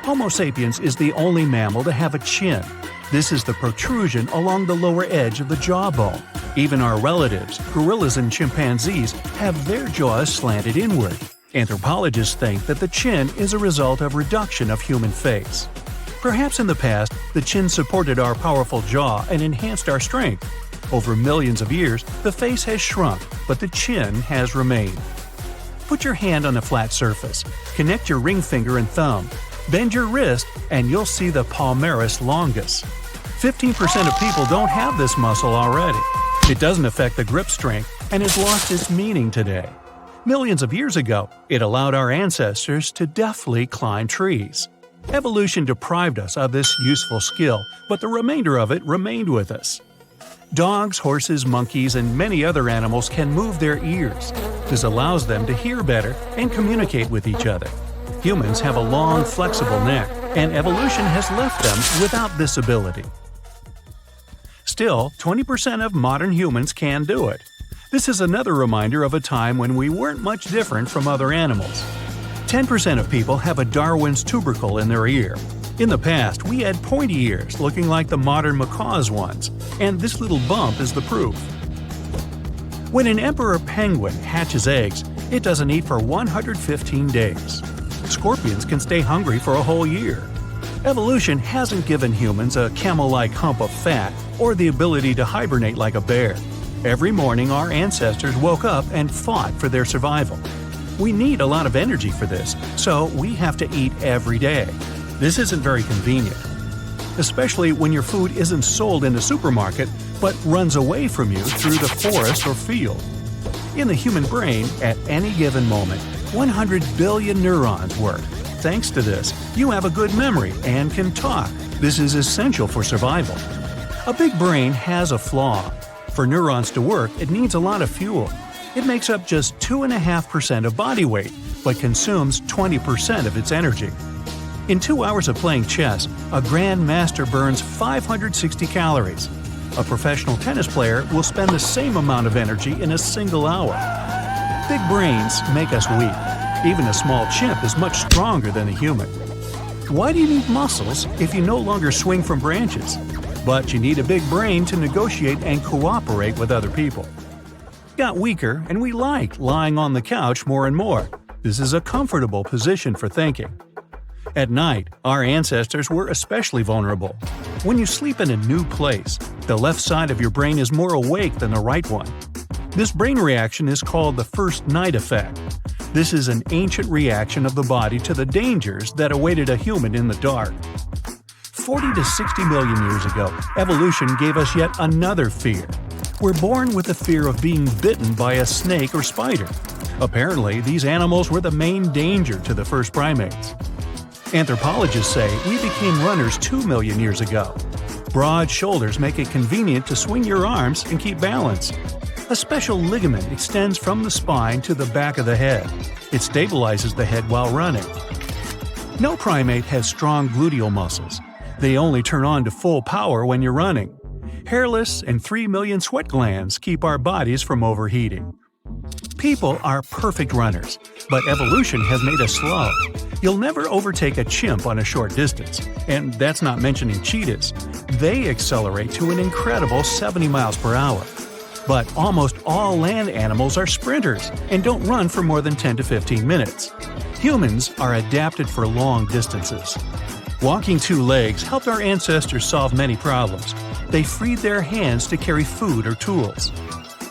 Homo sapiens is the only mammal to have a chin. This is the protrusion along the lower edge of the jawbone. Even our relatives, gorillas and chimpanzees, have their jaws slanted inward. Anthropologists think that the chin is a result of reduction of human face. Perhaps in the past, the chin supported our powerful jaw and enhanced our strength. Over millions of years, the face has shrunk, but the chin has remained. Put your hand on a flat surface, connect your ring finger and thumb, bend your wrist, and you'll see the palmaris longus. 15% of people don't have this muscle already. It doesn't affect the grip strength and has lost its meaning today. Millions of years ago, it allowed our ancestors to deftly climb trees. Evolution deprived us of this useful skill, but the remainder of it remained with us. Dogs, horses, monkeys, and many other animals can move their ears. This allows them to hear better and communicate with each other. Humans have a long, flexible neck, and evolution has left them without this ability. Still, 20% of modern humans can do it. This is another reminder of a time when we weren't much different from other animals. 10% of people have a Darwin's tubercle in their ear. In the past, we had pointy ears looking like the modern macaw's ones, and this little bump is the proof. When an emperor penguin hatches eggs, it doesn't eat for 115 days. Scorpions can stay hungry for a whole year. Evolution hasn't given humans a camel-like hump of fat or the ability to hibernate like a bear. Every morning our ancestors woke up and fought for their survival. We need a lot of energy for this, so we have to eat every day. This isn't very convenient, especially when your food isn't sold in the supermarket but runs away from you through the forest or field. In the human brain, at any given moment, 100 billion neurons work. Thanks to this, you have a good memory and can talk. This is essential for survival. A big brain has a flaw. For neurons to work, it needs a lot of fuel. It makes up just 2.5% of body weight, but consumes 20% of its energy. In 2 hours of playing chess, a grandmaster burns 560 calories. A professional tennis player will spend the same amount of energy in a single hour. Big brains make us weak. Even a small chimp is much stronger than a human. Why do you need muscles if you no longer swing from branches? But you need a big brain to negotiate and cooperate with other people. Got weaker, and we like lying on the couch more and more. This is a comfortable position for thinking. At night, our ancestors were especially vulnerable. When you sleep in a new place, the left side of your brain is more awake than the right one. This brain reaction is called the first night effect. This is an ancient reaction of the body to the dangers that awaited a human in the dark. 40 to 60 million years ago, evolution gave us yet another fear. We're born with the fear of being bitten by a snake or spider. Apparently, these animals were the main danger to the first primates. Anthropologists say we became runners 2 million years ago. Broad shoulders make it convenient to swing your arms and keep balance. A special ligament extends from the spine to the back of the head. It stabilizes the head while running. No primate has strong gluteal muscles. They only turn on to full power when you're running. Hairless and 3 million sweat glands keep our bodies from overheating. People are perfect runners, but evolution has made us slow. You'll never overtake a chimp on a short distance, and that's not mentioning cheetahs. They accelerate to an incredible 70 miles per hour. But almost all land animals are sprinters and don't run for more than 10 to 15 minutes. Humans are adapted for long distances. Walking 2 legs helped our ancestors solve many problems. They freed their hands to carry food or tools.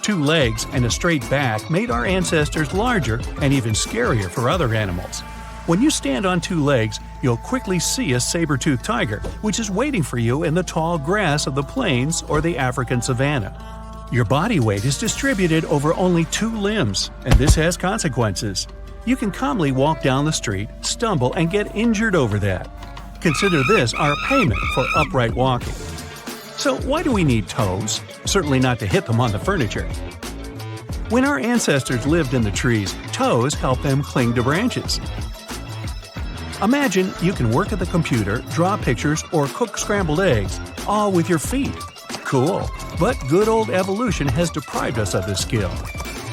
2 legs and a straight back made our ancestors larger and even scarier for other animals. When you stand on 2 legs, you'll quickly see a saber-toothed tiger, which is waiting for you in the tall grass of the plains or the African savanna. Your body weight is distributed over only 2 limbs, and this has consequences. You can calmly walk down the street, stumble, and get injured over that. Consider this our payment for upright walking. So why do we need toes? Certainly not to hit them on the furniture. When our ancestors lived in the trees, toes helped them cling to branches. Imagine you can work at the computer, draw pictures, or cook scrambled eggs, all with your feet. Cool, but good old evolution has deprived us of this skill.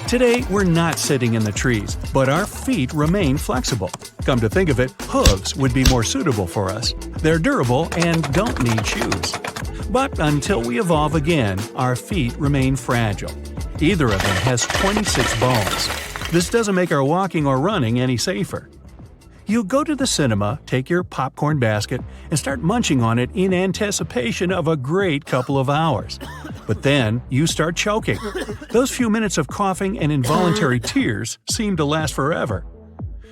Today, we're not sitting in the trees, but our feet remain flexible. Come to think of it, hooves would be more suitable for us. They're durable and don't need shoes. But until we evolve again, our feet remain fragile. Either of them has 26 bones. This doesn't make our walking or running any safer. You go to the cinema, take your popcorn basket, and start munching on it in anticipation of a great couple of hours. But then, you start choking. Those few minutes of coughing and involuntary tears seem to last forever.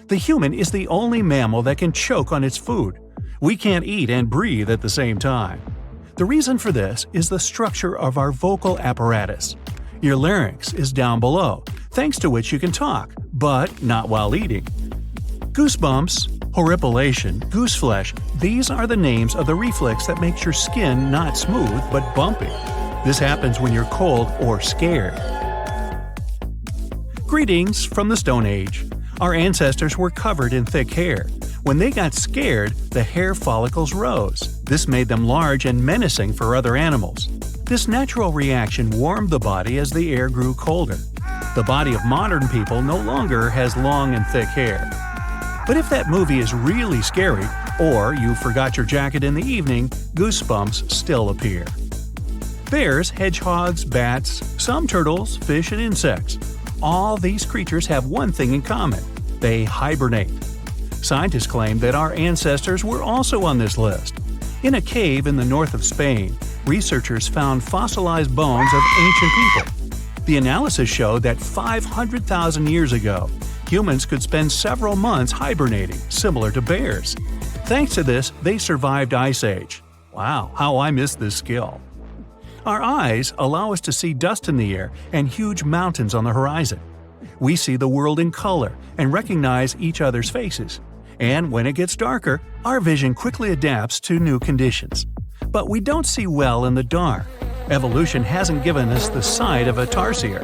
The human is the only mammal that can choke on its food. We can't eat and breathe at the same time. The reason for this is the structure of our vocal apparatus. Your larynx is down below, thanks to which you can talk, but not while eating. Goosebumps, horripilation, gooseflesh, these are the names of the reflex that makes your skin not smooth but bumpy. This happens when you're cold or scared. Greetings from the Stone Age. Our ancestors were covered in thick hair. When they got scared, the hair follicles rose. This made them large and menacing for other animals. This natural reaction warmed the body as the air grew colder. The body of modern people no longer has long and thick hair. But if that movie is really scary, or you forgot your jacket in the evening, goosebumps still appear. Bears, hedgehogs, bats, some turtles, fish, and insects. All these creatures have one thing in common. They hibernate. Scientists claim that our ancestors were also on this list. In a cave in the north of Spain, researchers found fossilized bones of ancient people. The analysis showed that 500,000 years ago, humans could spend several months hibernating, similar to bears. Thanks to this, they survived Ice Age. Wow, how I miss this skill. Our eyes allow us to see dust in the air and huge mountains on the horizon. We see the world in color and recognize each other's faces. And when it gets darker, our vision quickly adapts to new conditions. But we don't see well in the dark. Evolution hasn't given us the sight of a tarsier.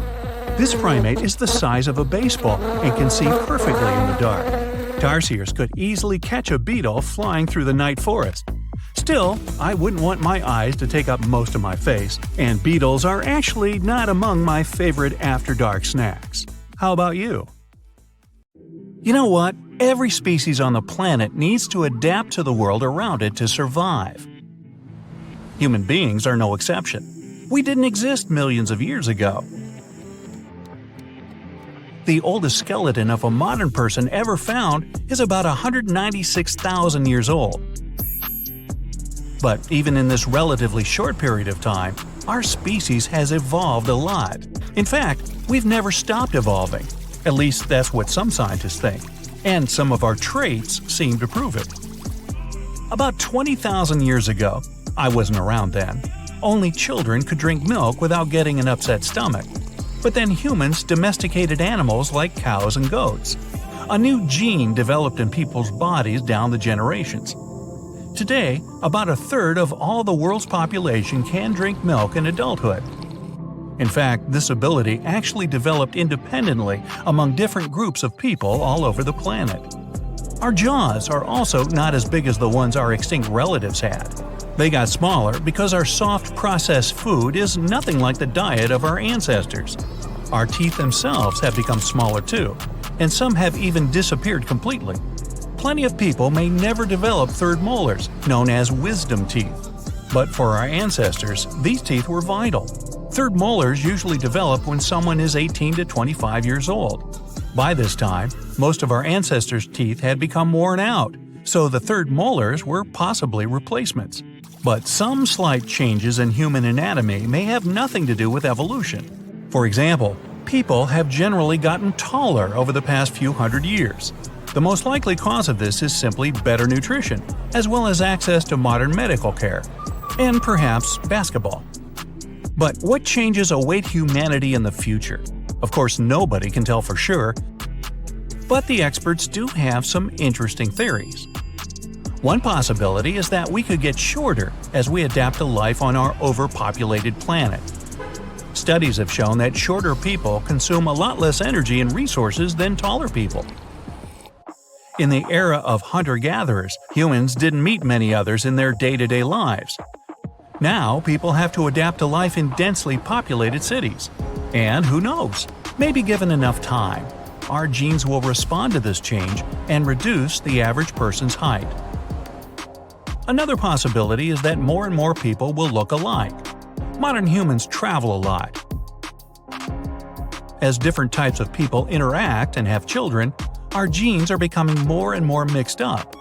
This primate is the size of a baseball and can see perfectly in the dark. Tarsiers could easily catch a beetle flying through the night forest. Still, I wouldn't want my eyes to take up most of my face, and beetles are actually not among my favorite after-dark snacks. How about you? You know what? Every species on the planet needs to adapt to the world around it to survive. Human beings are no exception. We didn't exist millions of years ago. The oldest skeleton of a modern person ever found is about 196,000 years old. But even in this relatively short period of time, our species has evolved a lot. In fact, we've never stopped evolving. At least that's what some scientists think. And some of our traits seem to prove it. About 20,000 years ago, I wasn't around then, only children could drink milk without getting an upset stomach. But then humans domesticated animals like cows and goats. A new gene developed in people's bodies down the generations. Today, about a third of all the world's population can drink milk in adulthood. In fact, this ability actually developed independently among different groups of people all over the planet. Our jaws are also not as big as the ones our extinct relatives had. They got smaller because our soft processed food is nothing like the diet of our ancestors. Our teeth themselves have become smaller too, and some have even disappeared completely. Plenty of people may never develop third molars, known as wisdom teeth. But for our ancestors, these teeth were vital. Third molars usually develop when someone is 18 to 25 years old. By this time, most of our ancestors' teeth had become worn out, so the third molars were possibly replacements. But some slight changes in human anatomy may have nothing to do with evolution. For example, people have generally gotten taller over the past few hundred years. The most likely cause of this is simply better nutrition, as well as access to modern medical care, and perhaps basketball. But what changes await humanity in the future? Of course, nobody can tell for sure, but the experts do have some interesting theories. One possibility is that we could get shorter as we adapt to life on our overpopulated planet. Studies have shown that shorter people consume a lot less energy and resources than taller people. In the era of hunter-gatherers, humans didn't meet many others in their day-to-day lives. Now, people have to adapt to life in densely populated cities. And who knows, maybe given enough time, our genes will respond to this change and reduce the average person's height. Another possibility is that more and more people will look alike. Modern humans travel a lot. As different types of people interact and have children, our genes are becoming more and more mixed up.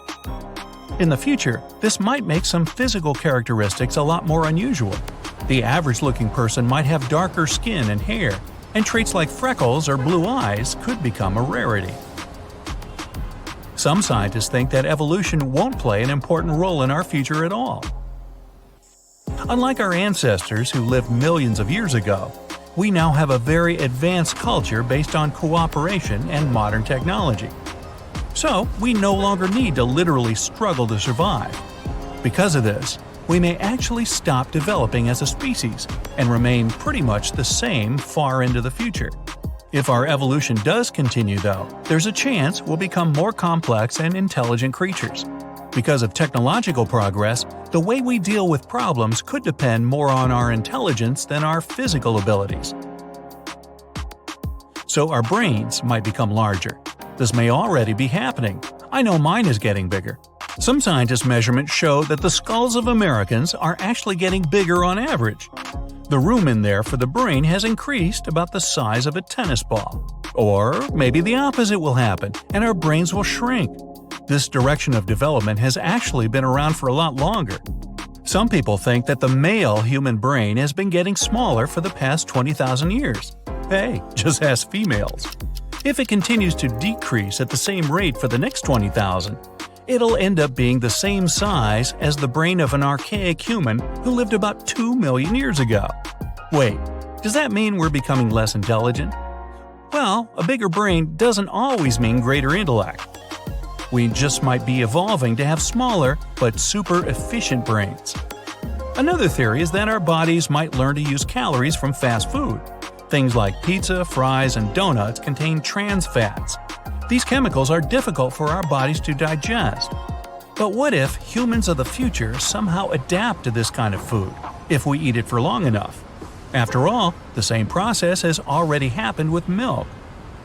In the future, this might make some physical characteristics a lot more unusual. The average-looking person might have darker skin and hair, and traits like freckles or blue eyes could become a rarity. Some scientists think that evolution won't play an important role in our future at all. Unlike our ancestors who lived millions of years ago, we now have a very advanced culture based on cooperation and modern technology. So, we no longer need to literally struggle to survive. Because of this, we may actually stop developing as a species and remain pretty much the same far into the future. If our evolution does continue, though, there's a chance we'll become more complex and intelligent creatures. Because of technological progress, the way we deal with problems could depend more on our intelligence than our physical abilities. So our brains might become larger. This may already be happening. I know mine is getting bigger. Some scientists' measurements show that the skulls of Americans are actually getting bigger on average. The room in there for the brain has increased about the size of a tennis ball. Or maybe the opposite will happen, and our brains will shrink. This direction of development has actually been around for a lot longer. Some people think that the male human brain has been getting smaller for the past 20,000 years. Hey, just ask females. If it continues to decrease at the same rate for the next 20,000, it'll end up being the same size as the brain of an archaic human who lived about 2 million years ago. Wait, does that mean we're becoming less intelligent? Well, a bigger brain doesn't always mean greater intellect. We just might be evolving to have smaller but super efficient brains. Another theory is that our bodies might learn to use calories from fast food. Things like pizza, fries, and donuts contain trans fats. These chemicals are difficult for our bodies to digest. But what if humans of the future somehow adapt to this kind of food, if we eat it for long enough? After all, the same process has already happened with milk.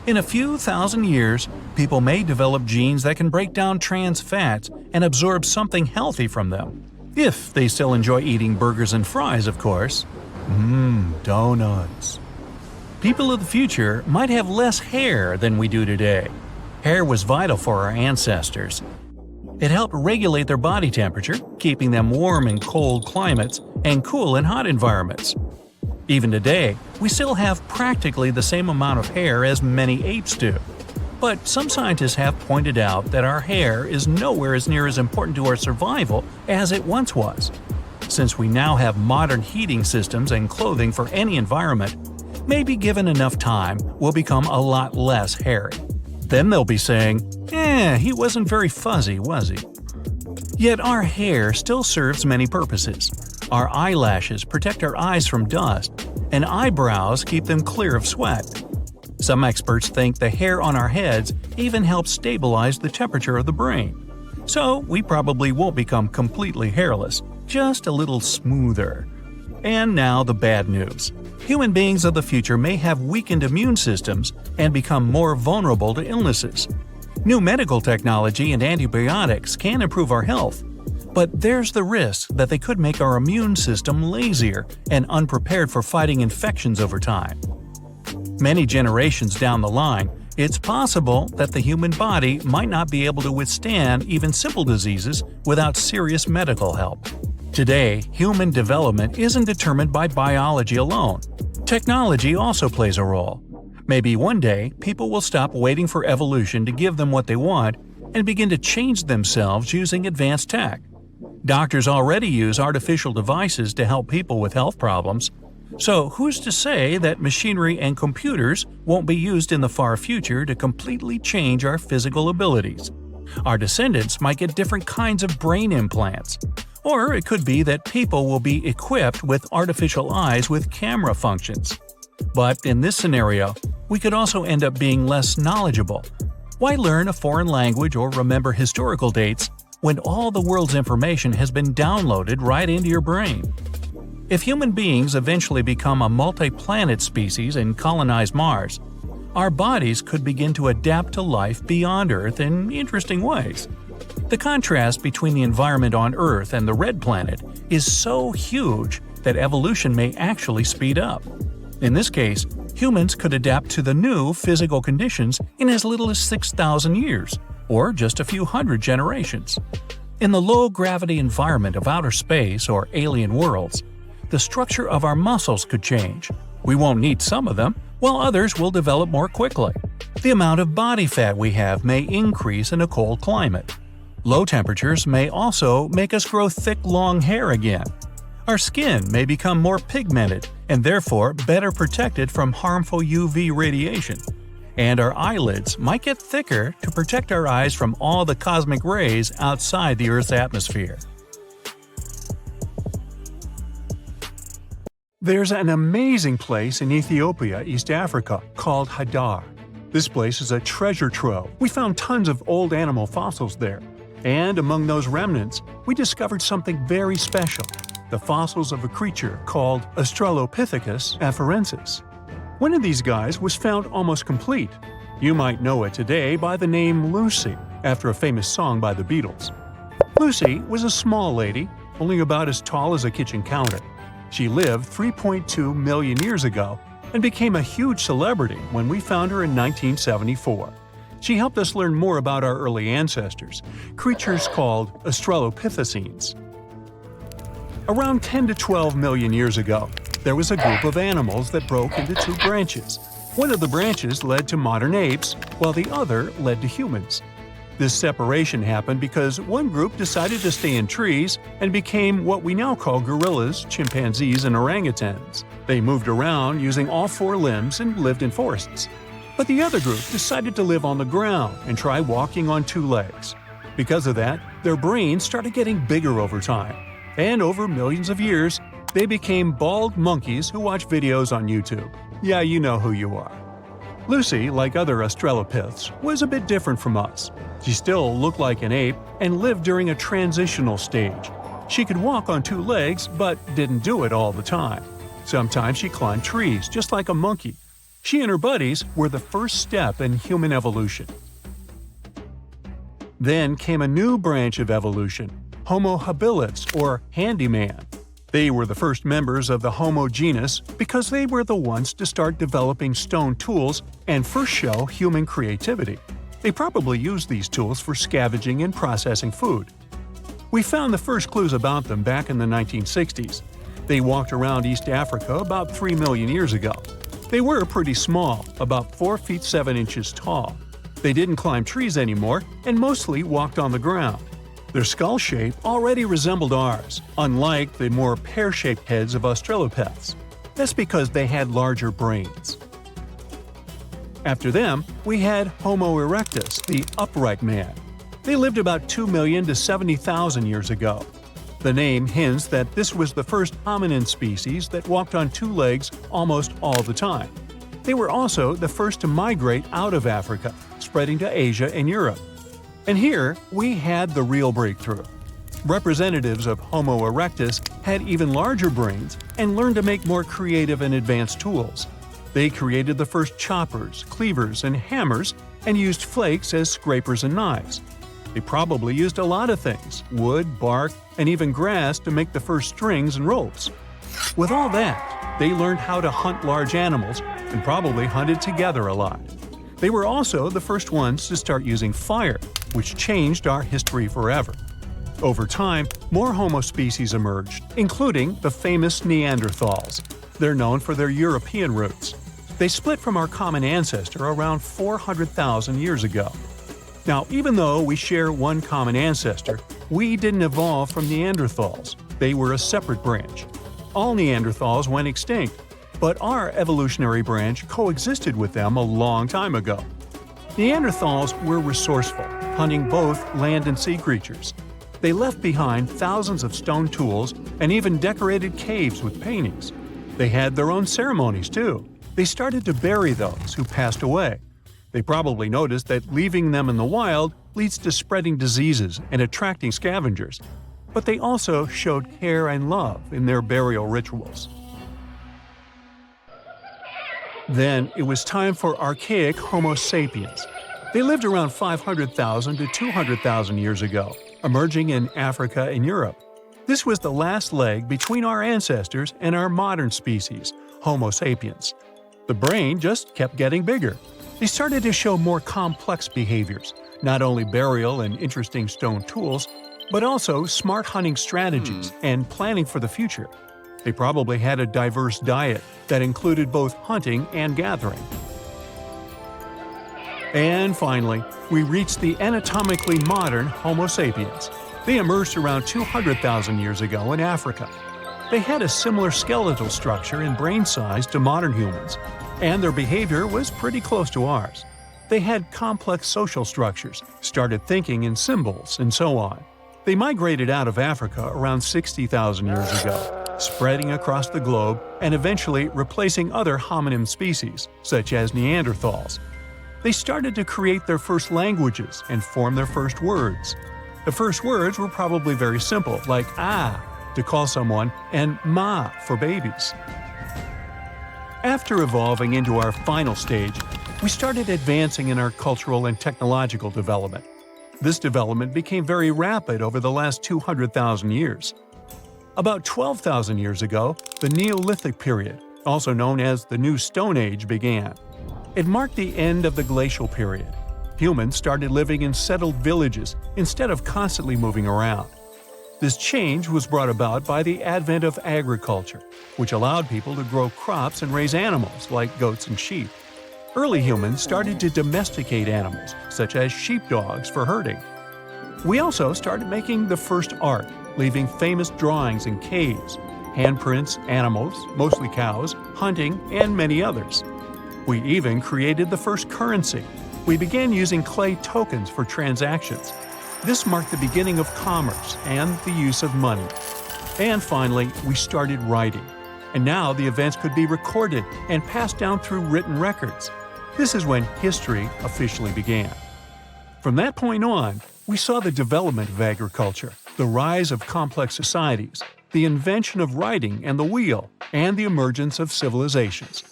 In a few thousand years, people may develop genes that can break down trans fats and absorb something healthy from them. If they still enjoy eating burgers and fries, of course. Donuts. People of the future might have less hair than we do today. Hair was vital for our ancestors. It helped regulate their body temperature, keeping them warm in cold climates and cool in hot environments. Even today, we still have practically the same amount of hair as many apes do. But some scientists have pointed out that our hair is nowhere as near as important to our survival as it once was. Since we now have modern heating systems and clothing for any environment, maybe given enough time, we'll become a lot less hairy. Then they'll be saying, he wasn't very fuzzy, was he? Yet our hair still serves many purposes. Our eyelashes protect our eyes from dust, and eyebrows keep them clear of sweat. Some experts think the hair on our heads even helps stabilize the temperature of the brain. So we probably won't become completely hairless, just a little smoother. And now the bad news. Human beings of the future may have weakened immune systems and become more vulnerable to illnesses. New medical technology and antibiotics can improve our health, but there's the risk that they could make our immune system lazier and unprepared for fighting infections over time. Many generations down the line, it's possible that the human body might not be able to withstand even simple diseases without serious medical help. Today, human development isn't determined by biology alone. Technology also plays a role. Maybe one day, people will stop waiting for evolution to give them what they want and begin to change themselves using advanced tech. Doctors already use artificial devices to help people with health problems. So who's to say that machinery and computers won't be used in the far future to completely change our physical abilities? Our descendants might get different kinds of brain implants. Or it could be that people will be equipped with artificial eyes with camera functions. But in this scenario, we could also end up being less knowledgeable. Why learn a foreign language or remember historical dates when all the world's information has been downloaded right into your brain? If human beings eventually become a multi-planet species and colonize Mars, our bodies could begin to adapt to life beyond Earth in interesting ways. The contrast between the environment on Earth and the red planet is so huge that evolution may actually speed up. In this case, humans could adapt to the new physical conditions in as little as 6,000 years, or just a few hundred generations. In the low-gravity environment of outer space or alien worlds, the structure of our muscles could change. We won't need some of them, while others will develop more quickly. The amount of body fat we have may increase in a cold climate. Low temperatures may also make us grow thick, long hair again. Our skin may become more pigmented and therefore better protected from harmful UV radiation. And our eyelids might get thicker to protect our eyes from all the cosmic rays outside the Earth's atmosphere. There's an amazing place in Ethiopia, East Africa, called Hadar. This place is a treasure trove. We found tons of old animal fossils there. And among those remnants, we discovered something very special, the fossils of a creature called Australopithecus afarensis. One of these guys was found almost complete. You might know it today by the name Lucy, after a famous song by the Beatles. Lucy was a small lady, only about as tall as a kitchen counter. She lived 3.2 million years ago and became a huge celebrity when we found her in 1974. She helped us learn more about our early ancestors, creatures called Australopithecines. Around 10 to 12 million years ago, there was a group of animals that broke into two branches. One of the branches led to modern apes, while the other led to humans. This separation happened because one group decided to stay in trees and became what we now call gorillas, chimpanzees, and orangutans. They moved around using all four limbs and lived in forests. But the other group decided to live on the ground and try walking on two legs. Because of that, their brains started getting bigger over time. And over millions of years, they became bald monkeys who watch videos on YouTube. Yeah, you know who you are. Lucy, like other Australopiths, was a bit different from us. She still looked like an ape and lived during a transitional stage. She could walk on two legs, but didn't do it all the time. Sometimes she climbed trees, just like a monkey. She and her buddies were the first step in human evolution. Then came a new branch of evolution, Homo habilis, or handyman. They were the first members of the Homo genus because they were the ones to start developing stone tools and first show human creativity. They probably used these tools for scavenging and processing food. We found the first clues about them back in the 1960s. They walked around East Africa about 3 million years ago. They were pretty small, about 4 feet 7 inches tall. They didn't climb trees anymore and mostly walked on the ground. Their skull shape already resembled ours, unlike the more pear-shaped heads of Australopiths. That's because they had larger brains. After them, we had Homo erectus, the upright man. They lived about 2 million to 70,000 years ago. The name hints that this was the first hominin species that walked on two legs almost all the time. They were also the first to migrate out of Africa, spreading to Asia and Europe. And here, we had the real breakthrough. Representatives of Homo erectus had even larger brains and learned to make more creative and advanced tools. They created the first choppers, cleavers, and hammers, and used flakes as scrapers and knives. They probably used a lot of things – wood, bark, and even grass to make the first strings and ropes. With all that, they learned how to hunt large animals and probably hunted together a lot. They were also the first ones to start using fire, which changed our history forever. Over time, more Homo species emerged, including the famous Neanderthals. They're known for their European roots. They split from our common ancestor around 400,000 years ago. Now, even though we share one common ancestor, we didn't evolve from Neanderthals. They were a separate branch. All Neanderthals went extinct, but our evolutionary branch coexisted with them a long time ago. Neanderthals were resourceful, hunting both land and sea creatures. They left behind thousands of stone tools and even decorated caves with paintings. They had their own ceremonies, too. They started to bury those who passed away. They probably noticed that leaving them in the wild leads to spreading diseases and attracting scavengers. But they also showed care and love in their burial rituals. Then it was time for archaic Homo sapiens. They lived around 500,000 to 200,000 years ago, emerging in Africa and Europe. This was the last leg between our ancestors and our modern species, Homo sapiens. The brain just kept getting bigger. They started to show more complex behaviors, not only burial and interesting stone tools, but also smart hunting strategies and planning for the future. They probably had a diverse diet that included both hunting and gathering. And finally, we reached the anatomically modern Homo sapiens. They emerged around 200,000 years ago in Africa. They had a similar skeletal structure and brain size to modern humans, and their behavior was pretty close to ours. They had complex social structures, started thinking in symbols, and so on. They migrated out of Africa around 60,000 years ago, spreading across the globe and eventually replacing other hominin species, such as Neanderthals. They started to create their first languages and form their first words. The first words were probably very simple, like "ah" to call someone and "ma" for babies. After evolving into our final stage, we started advancing in our cultural and technological development. This development became very rapid over the last 200,000 years. About 12,000 years ago, the Neolithic period, also known as the New Stone Age, began. It marked the end of the glacial period. Humans started living in settled villages instead of constantly moving around. This change was brought about by the advent of agriculture, which allowed people to grow crops and raise animals like goats and sheep. Early humans started to domesticate animals, such as sheepdogs, for herding. We also started making the first art, leaving famous drawings in caves, handprints, animals, mostly cows, hunting, and many others. We even created the first currency. We began using clay tokens for transactions. This marked the beginning of commerce and the use of money. And finally, we started writing. And now the events could be recorded and passed down through written records. This is when history officially began. From that point on, we saw the development of agriculture, the rise of complex societies, the invention of writing and the wheel, and the emergence of civilizations.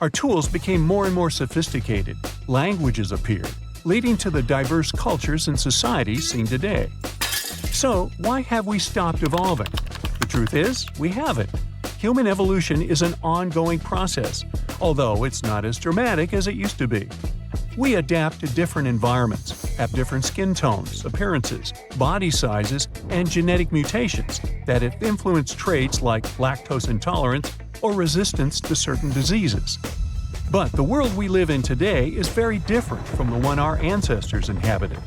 Our tools became more and more sophisticated, languages appeared, leading to the diverse cultures and societies seen today. So, why have we stopped evolving? The truth is, we haven't. Human evolution is an ongoing process, although it's not as dramatic as it used to be. We adapt to different environments, have different skin tones, appearances, body sizes, and genetic mutations that have influenced traits like lactose intolerance or resistance to certain diseases. But the world we live in today is very different from the one our ancestors inhabited.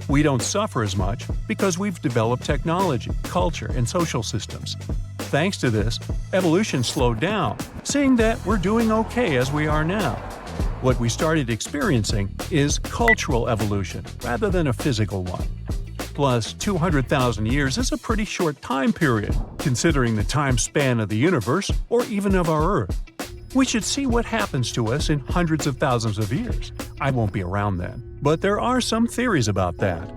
We don't suffer as much because we've developed technology, culture, and social systems. Thanks to this, evolution slowed down, seeing that we're doing okay as we are now. What we started experiencing is cultural evolution rather than a physical one. Plus, 200,000 years is a pretty short time period, considering the time span of the universe or even of our Earth. We should see what happens to us in hundreds of thousands of years. I won't be around then, but there are some theories about that.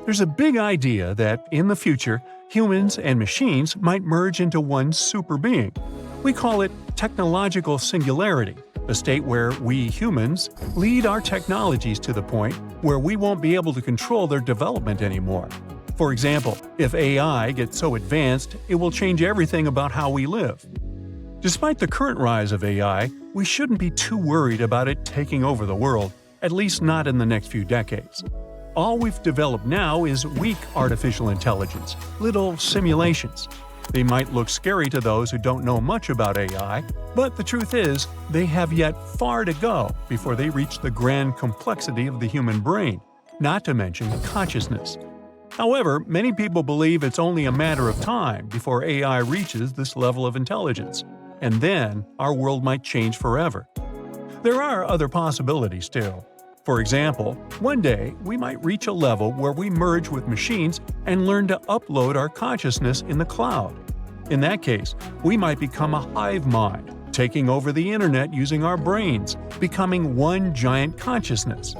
There's a big idea that, in the future, humans and machines might merge into one super being. We call it technological singularity, a state where we humans lead our technologies to the point where we won't be able to control their development anymore. For example, if AI gets so advanced, it will change everything about how we live. Despite the current rise of AI, we shouldn't be too worried about it taking over the world, at least not in the next few decades. All we've developed now is weak artificial intelligence, little simulations. They might look scary to those who don't know much about AI, but the truth is, they have yet far to go before they reach the grand complexity of the human brain, not to mention consciousness. However, many people believe it's only a matter of time before AI reaches this level of intelligence, and then our world might change forever. There are other possibilities too. For example, one day we might reach a level where we merge with machines and learn to upload our consciousness in the cloud. In that case, we might become a hive mind, taking over the internet using our brains, becoming one giant consciousness.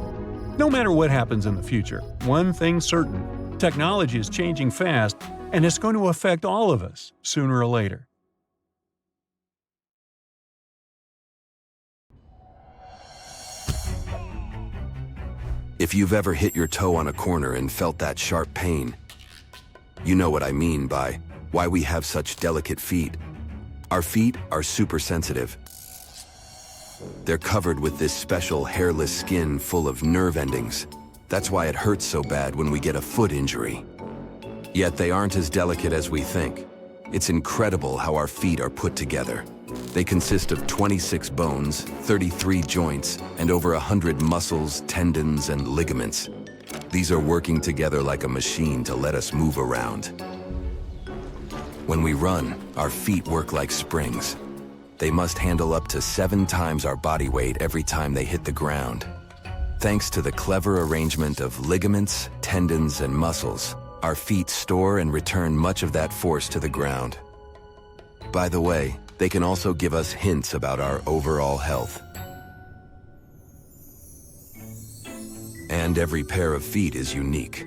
No matter what happens in the future, one thing's certain: technology is changing fast, and it's going to affect all of us sooner or later. If you've ever hit your toe on a corner and felt that sharp pain, you know what I mean by why we have such delicate feet. Our feet are super sensitive. They're covered with this special hairless skin full of nerve endings. That's why it hurts so bad when we get a foot injury. Yet they aren't as delicate as we think. It's incredible how our feet are put together. They consist of 26 bones, 33 joints, and over 100 muscles, tendons, and ligaments. These are working together like a machine to let us move around. When we run, our feet work like springs. They must handle up to 7 times our body weight every time they hit the ground. Thanks to the clever arrangement of ligaments, tendons, and muscles, our feet store and return much of that force to the ground. By the way, they can also give us hints about our overall health. And every pair of feet is unique.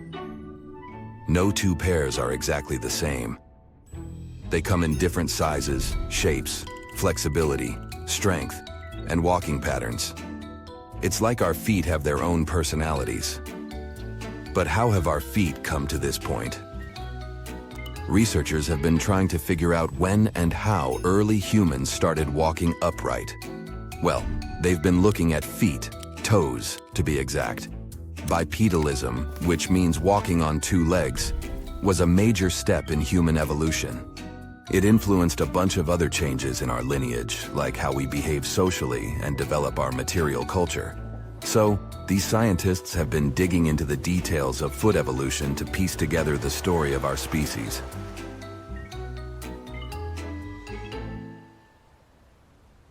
No two pairs are exactly the same. They come in different sizes, shapes, flexibility, strength, and walking patterns. It's like our feet have their own personalities. But how have our feet come to this point? Researchers have been trying to figure out when and how early humans started walking upright. Well, they've been looking at feet, toes to be exact. Bipedalism, which means walking on two legs, was a major step in human evolution. It influenced a bunch of other changes in our lineage, like how we behave socially and develop our material culture. So, these scientists have been digging into the details of foot evolution to piece together the story of our species.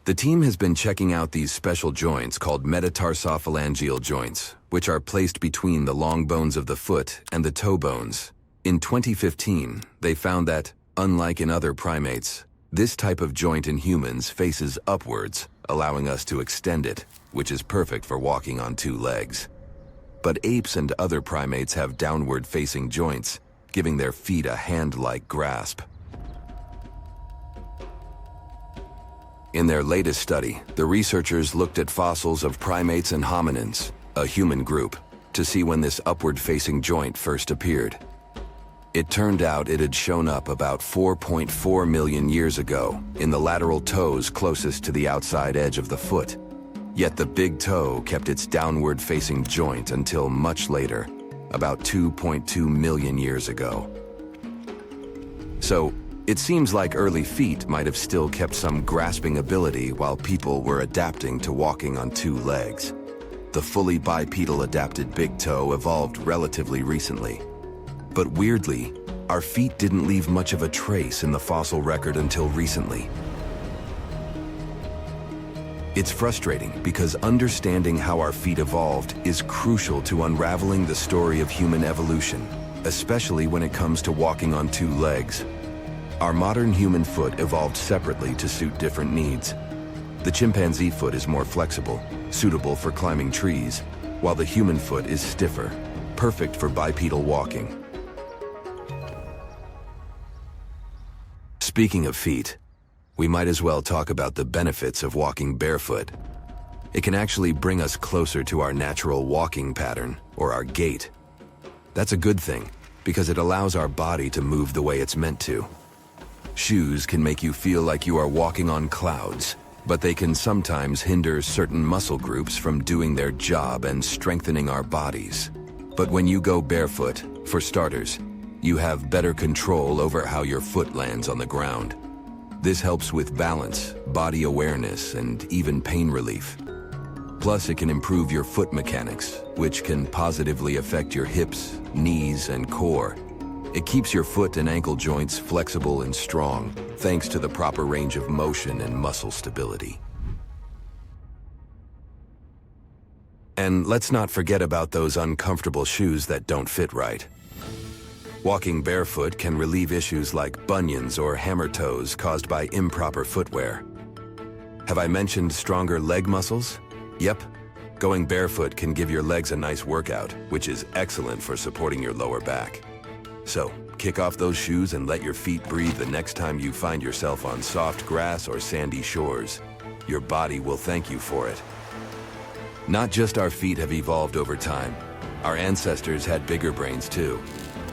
The team has been checking out these special joints called metatarsophalangeal joints, which are placed between the long bones of the foot and the toe bones. In 2015, they found that, unlike in other primates, this type of joint in humans faces upwards, allowing us to extend it, which is perfect for walking on two legs. But apes and other primates have downward-facing joints, giving their feet a hand-like grasp. In their latest study, the researchers looked at fossils of primates and hominins, a human group, to see when this upward-facing joint first appeared. It turned out it had shown up about 4.4 million years ago in the lateral toes closest to the outside edge of the foot. Yet the big toe kept its downward-facing joint until much later, about 2.2 million years ago. So, it seems like early feet might have still kept some grasping ability while people were adapting to walking on two legs. The fully bipedal adapted big toe evolved relatively recently. But weirdly, our feet didn't leave much of a trace in the fossil record until recently. It's frustrating because understanding how our feet evolved is crucial to unraveling the story of human evolution, especially when it comes to walking on two legs. Our modern human foot evolved separately to suit different needs. The chimpanzee foot is more flexible, suitable for climbing trees, while the human foot is stiffer, perfect for bipedal walking. Speaking of feet, we might as well talk about the benefits of walking barefoot. It can actually bring us closer to our natural walking pattern, or our gait. That's a good thing, because it allows our body to move the way it's meant to. Shoes can make you feel like you are walking on clouds, but they can sometimes hinder certain muscle groups from doing their job and strengthening our bodies. But when you go barefoot, for starters, you have better control over how your foot lands on the ground. This helps with balance, body awareness, and even pain relief. Plus, it can improve your foot mechanics, which can positively affect your hips, knees, and core. It keeps your foot and ankle joints flexible and strong, thanks to the proper range of motion and muscle stability. And let's not forget about those uncomfortable shoes that don't fit right. Walking barefoot can relieve issues like bunions or hammer toes caused by improper footwear. Have I mentioned stronger leg muscles? Yep. Going barefoot can give your legs a nice workout, which is excellent for supporting your lower back. So, kick off those shoes and let your feet breathe the next time you find yourself on soft grass or sandy shores. Your body will thank you for it. Not just our feet have evolved over time. Our ancestors had bigger brains too.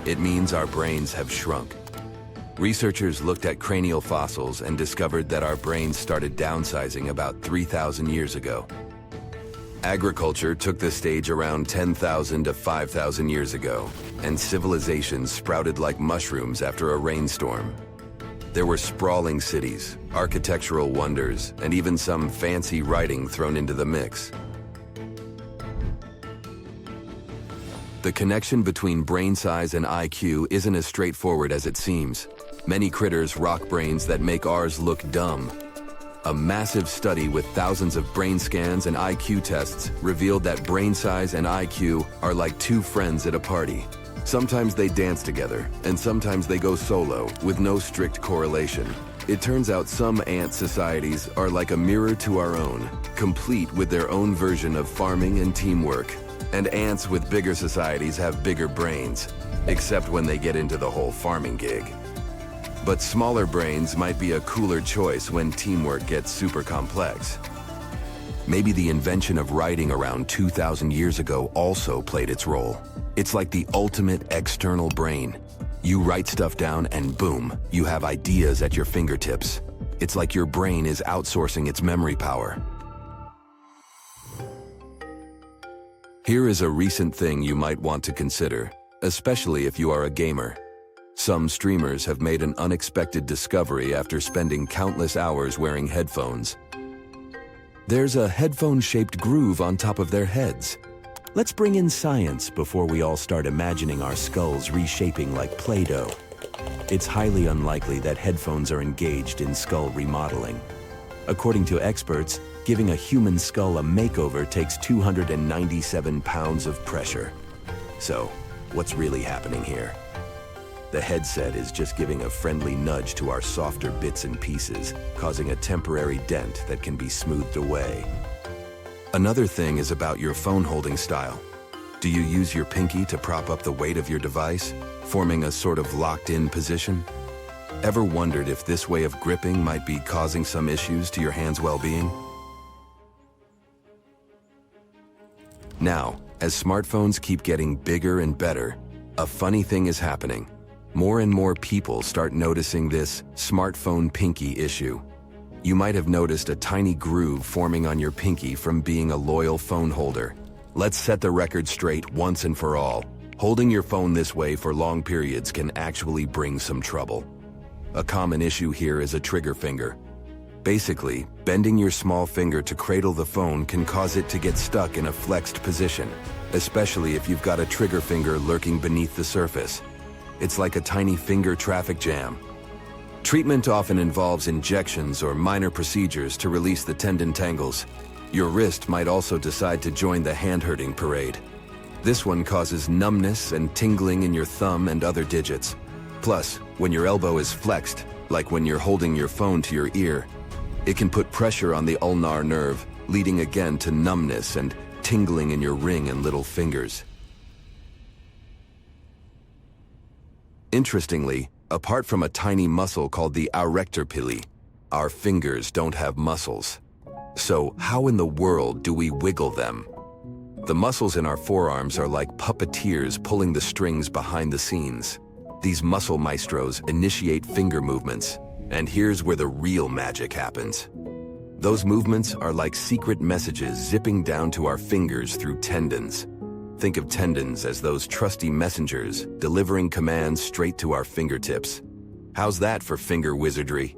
It means our brains have shrunk. Researchers looked at cranial fossils and discovered that our brains started downsizing about 3,000 years ago. Agriculture took the stage around 10,000 to 5,000 years ago, and civilizations sprouted like mushrooms after a rainstorm. There were sprawling cities, architectural wonders, and even some fancy writing thrown into the mix. The connection between brain size and IQ isn't as straightforward as it seems. Many critters rock brains that make ours look dumb. A massive study with thousands of brain scans and IQ tests revealed that brain size and IQ are like two friends at a party. Sometimes they dance together, and sometimes they go solo, with no strict correlation. It turns out some ant societies are like a mirror to our own, complete with their own version of farming and teamwork. And ants with bigger societies have bigger brains, except when they get into the whole farming gig. But smaller brains might be a cooler choice when teamwork gets super complex. Maybe the invention of writing around 2,000 years ago also played its role. It's like the ultimate external brain. You write stuff down and boom, you have ideas at your fingertips. It's like your brain is outsourcing its memory power. Here is a recent thing you might want to consider, especially if you are a gamer. Some streamers have made an unexpected discovery after spending countless hours wearing headphones. There's a headphone-shaped groove on top of their heads. Let's bring in science before we all start imagining our skulls reshaping like Play-Doh. It's highly unlikely that headphones are engaged in skull remodeling. According to experts, giving a human skull a makeover takes 297 pounds of pressure. So, what's really happening here? The headset is just giving a friendly nudge to our softer bits and pieces, causing a temporary dent that can be smoothed away. Another thing is about your phone holding style. Do you use your pinky to prop up the weight of your device, forming a sort of locked-in position? Ever wondered if this way of gripping might be causing some issues to your hand's well-being? Now, as smartphones keep getting bigger and better, a funny thing is happening. More and more people start noticing this smartphone pinky issue. You might have noticed a tiny groove forming on your pinky from being a loyal phone holder. Let's set the record straight once and for all. Holding your phone this way for long periods can actually bring some trouble. A common issue here is a trigger finger. Basically, bending your small finger to cradle the phone can cause it to get stuck in a flexed position, especially if you've got a trigger finger lurking beneath the surface. It's like a tiny finger traffic jam. Treatment often involves injections or minor procedures to release the tendon tangles. Your wrist might also decide to join the hand-hurting parade. This one causes numbness and tingling in your thumb and other digits. Plus, when your elbow is flexed, like when you're holding your phone to your ear, it can put pressure on the ulnar nerve, leading again to numbness and tingling in your ring and little fingers. Interestingly, apart from a tiny muscle called the arrector pili, our fingers don't have muscles. So how in the world do we wiggle them? The muscles in our forearms are like puppeteers pulling the strings behind the scenes. These muscle maestros initiate finger movements, and here's where the real magic happens. Those movements are like secret messages zipping down to our fingers through tendons. Think of tendons as those trusty messengers delivering commands straight to our fingertips. How's that for finger wizardry?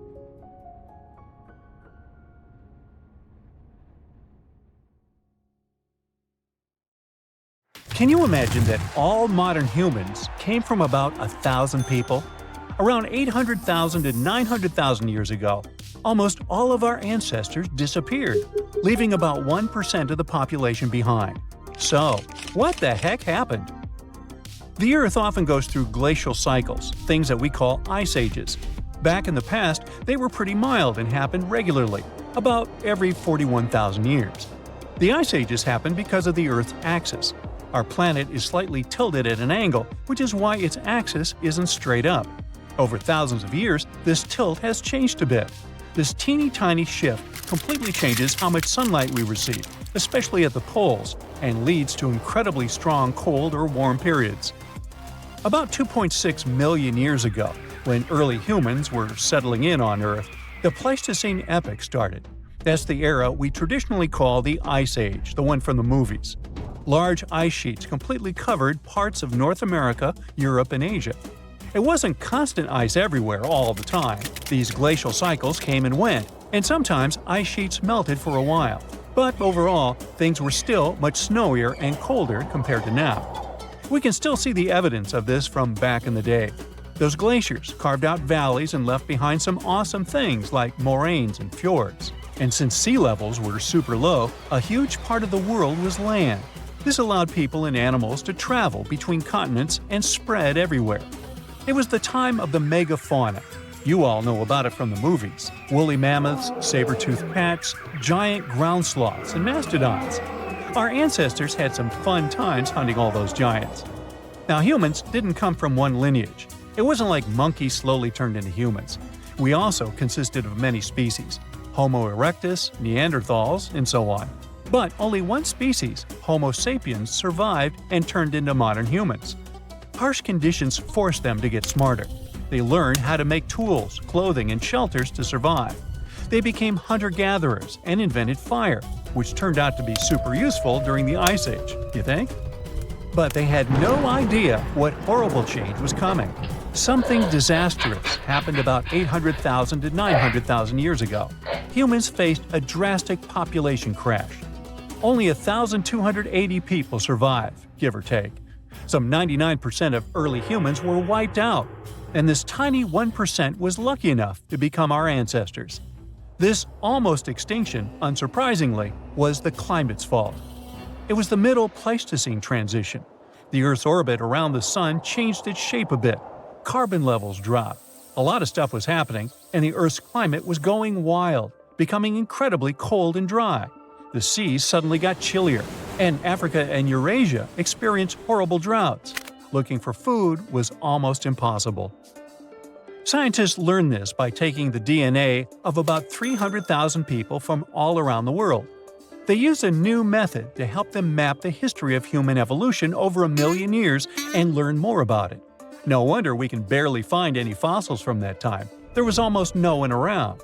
Can you imagine that all modern humans came from about 1,000 people? Around 800,000 to 900,000 years ago, almost all of our ancestors disappeared, leaving about 1% of the population behind. So, what the heck happened? The Earth often goes through glacial cycles, things that we call ice ages. Back in the past, they were pretty mild and happened regularly, about every 41,000 years. The ice ages happened because of the Earth's axis. Our planet is slightly tilted at an angle, which is why its axis isn't straight up. Over thousands of years, this tilt has changed a bit. This teeny tiny shift completely changes how much sunlight we receive, especially at the poles, and leads to incredibly strong cold or warm periods. About 2.6 million years ago, when early humans were settling in on Earth, the Pleistocene epoch started. That's the era we traditionally call the Ice Age, the one from the movies. Large ice sheets completely covered parts of North America, Europe, and Asia. It wasn't constant ice everywhere all the time. These glacial cycles came and went, and sometimes ice sheets melted for a while. But overall, things were still much snowier and colder compared to now. We can still see the evidence of this from back in the day. Those glaciers carved out valleys and left behind some awesome things like moraines and fjords. And since sea levels were super low, a huge part of the world was land. This allowed people and animals to travel between continents and spread everywhere. It was the time of the megafauna. You all know about it from the movies. Woolly mammoths, saber-toothed cats, giant ground sloths, and mastodons. Our ancestors had some fun times hunting all those giants. Now, humans didn't come from one lineage. It wasn't like monkeys slowly turned into humans. We also consisted of many species: Homo erectus, Neanderthals, and so on. But only one species, Homo Sapiens, survived and turned into modern humans. Harsh conditions forced them to get smarter. They learned how to make tools, clothing, and shelters to survive. They became hunter-gatherers and invented fire. which turned out to be super useful during the Ice Age, you think? But they had no idea what horrible change was coming. Something disastrous happened about 800,000 to 900,000 years ago. Humans faced a drastic population crash. Only 1,280 people survived, give or take. Some 99% of early humans were wiped out, and this tiny 1% was lucky enough to become our ancestors. This almost extinction, unsurprisingly, was the climate's fault. It was the Middle Pleistocene transition. The Earth's orbit around the Sun changed its shape a bit. Carbon levels dropped. A lot of stuff was happening, and the Earth's climate was going wild, becoming incredibly cold and dry. The seas suddenly got chillier, and Africa and Eurasia experienced horrible droughts. Looking for food was almost impossible. Scientists learned this by taking the DNA of about 300,000 people from all around the world. They used a new method to help them map the history of human evolution over 1 million years and learn more about it. No wonder we can barely find any fossils from that time. There was almost no one around.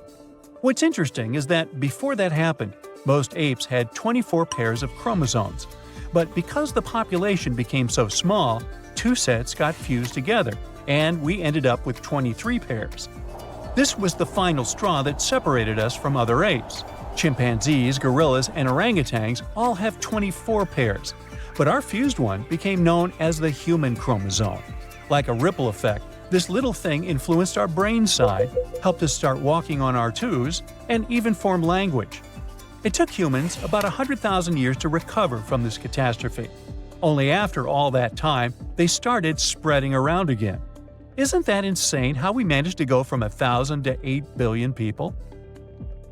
What's interesting is that before that happened, most apes had 24 pairs of chromosomes. But because the population became so small, 2 sets got fused together, and we ended up with 23 pairs. This was the final straw that separated us from other apes. Chimpanzees, gorillas, and orangutans all have 24 pairs, but our fused one became known as the human chromosome. Like a ripple effect, this little thing influenced our brain side, helped us start walking on our twos, and even form language. It took humans about 100,000 years to recover from this catastrophe. Only after all that time, they started spreading around again. Isn't that insane how we managed to go from 1,000 to 8 billion people?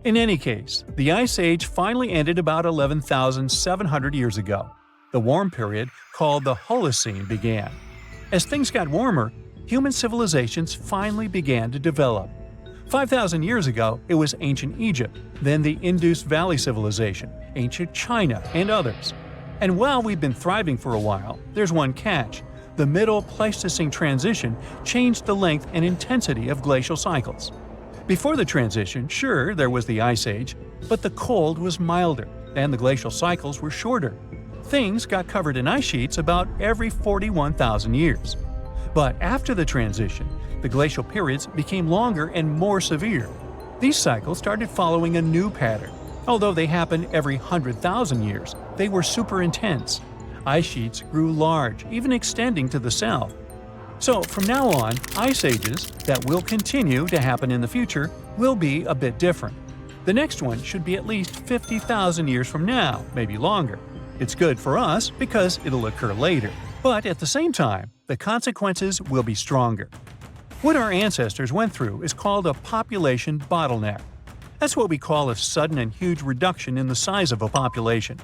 In any case, the Ice Age finally ended about 11,700 years ago. The warm period, called the Holocene, began. As things got warmer, human civilizations finally began to develop. 5,000 years ago, it was ancient Egypt, then the Indus Valley Civilization, ancient China, and others. And while we've been thriving for a while, there's one catch. The Middle Pleistocene transition changed the length and intensity of glacial cycles. Before the transition, sure, there was the Ice Age, but the cold was milder, and the glacial cycles were shorter. Things got covered in ice sheets about every 41,000 years. But after the transition, the glacial periods became longer and more severe. These cycles started following a new pattern. Although they happened every 100,000 years, they were super intense. Ice sheets grew large, even extending to the south. So from now on, ice ages that will continue to happen in the future will be a bit different. The next one should be at least 50,000 years from now, maybe longer. It's good for us because it'll occur later, but at the same time, the consequences will be stronger. What our ancestors went through is called a population bottleneck. That's what we call a sudden and huge reduction in the size of a population.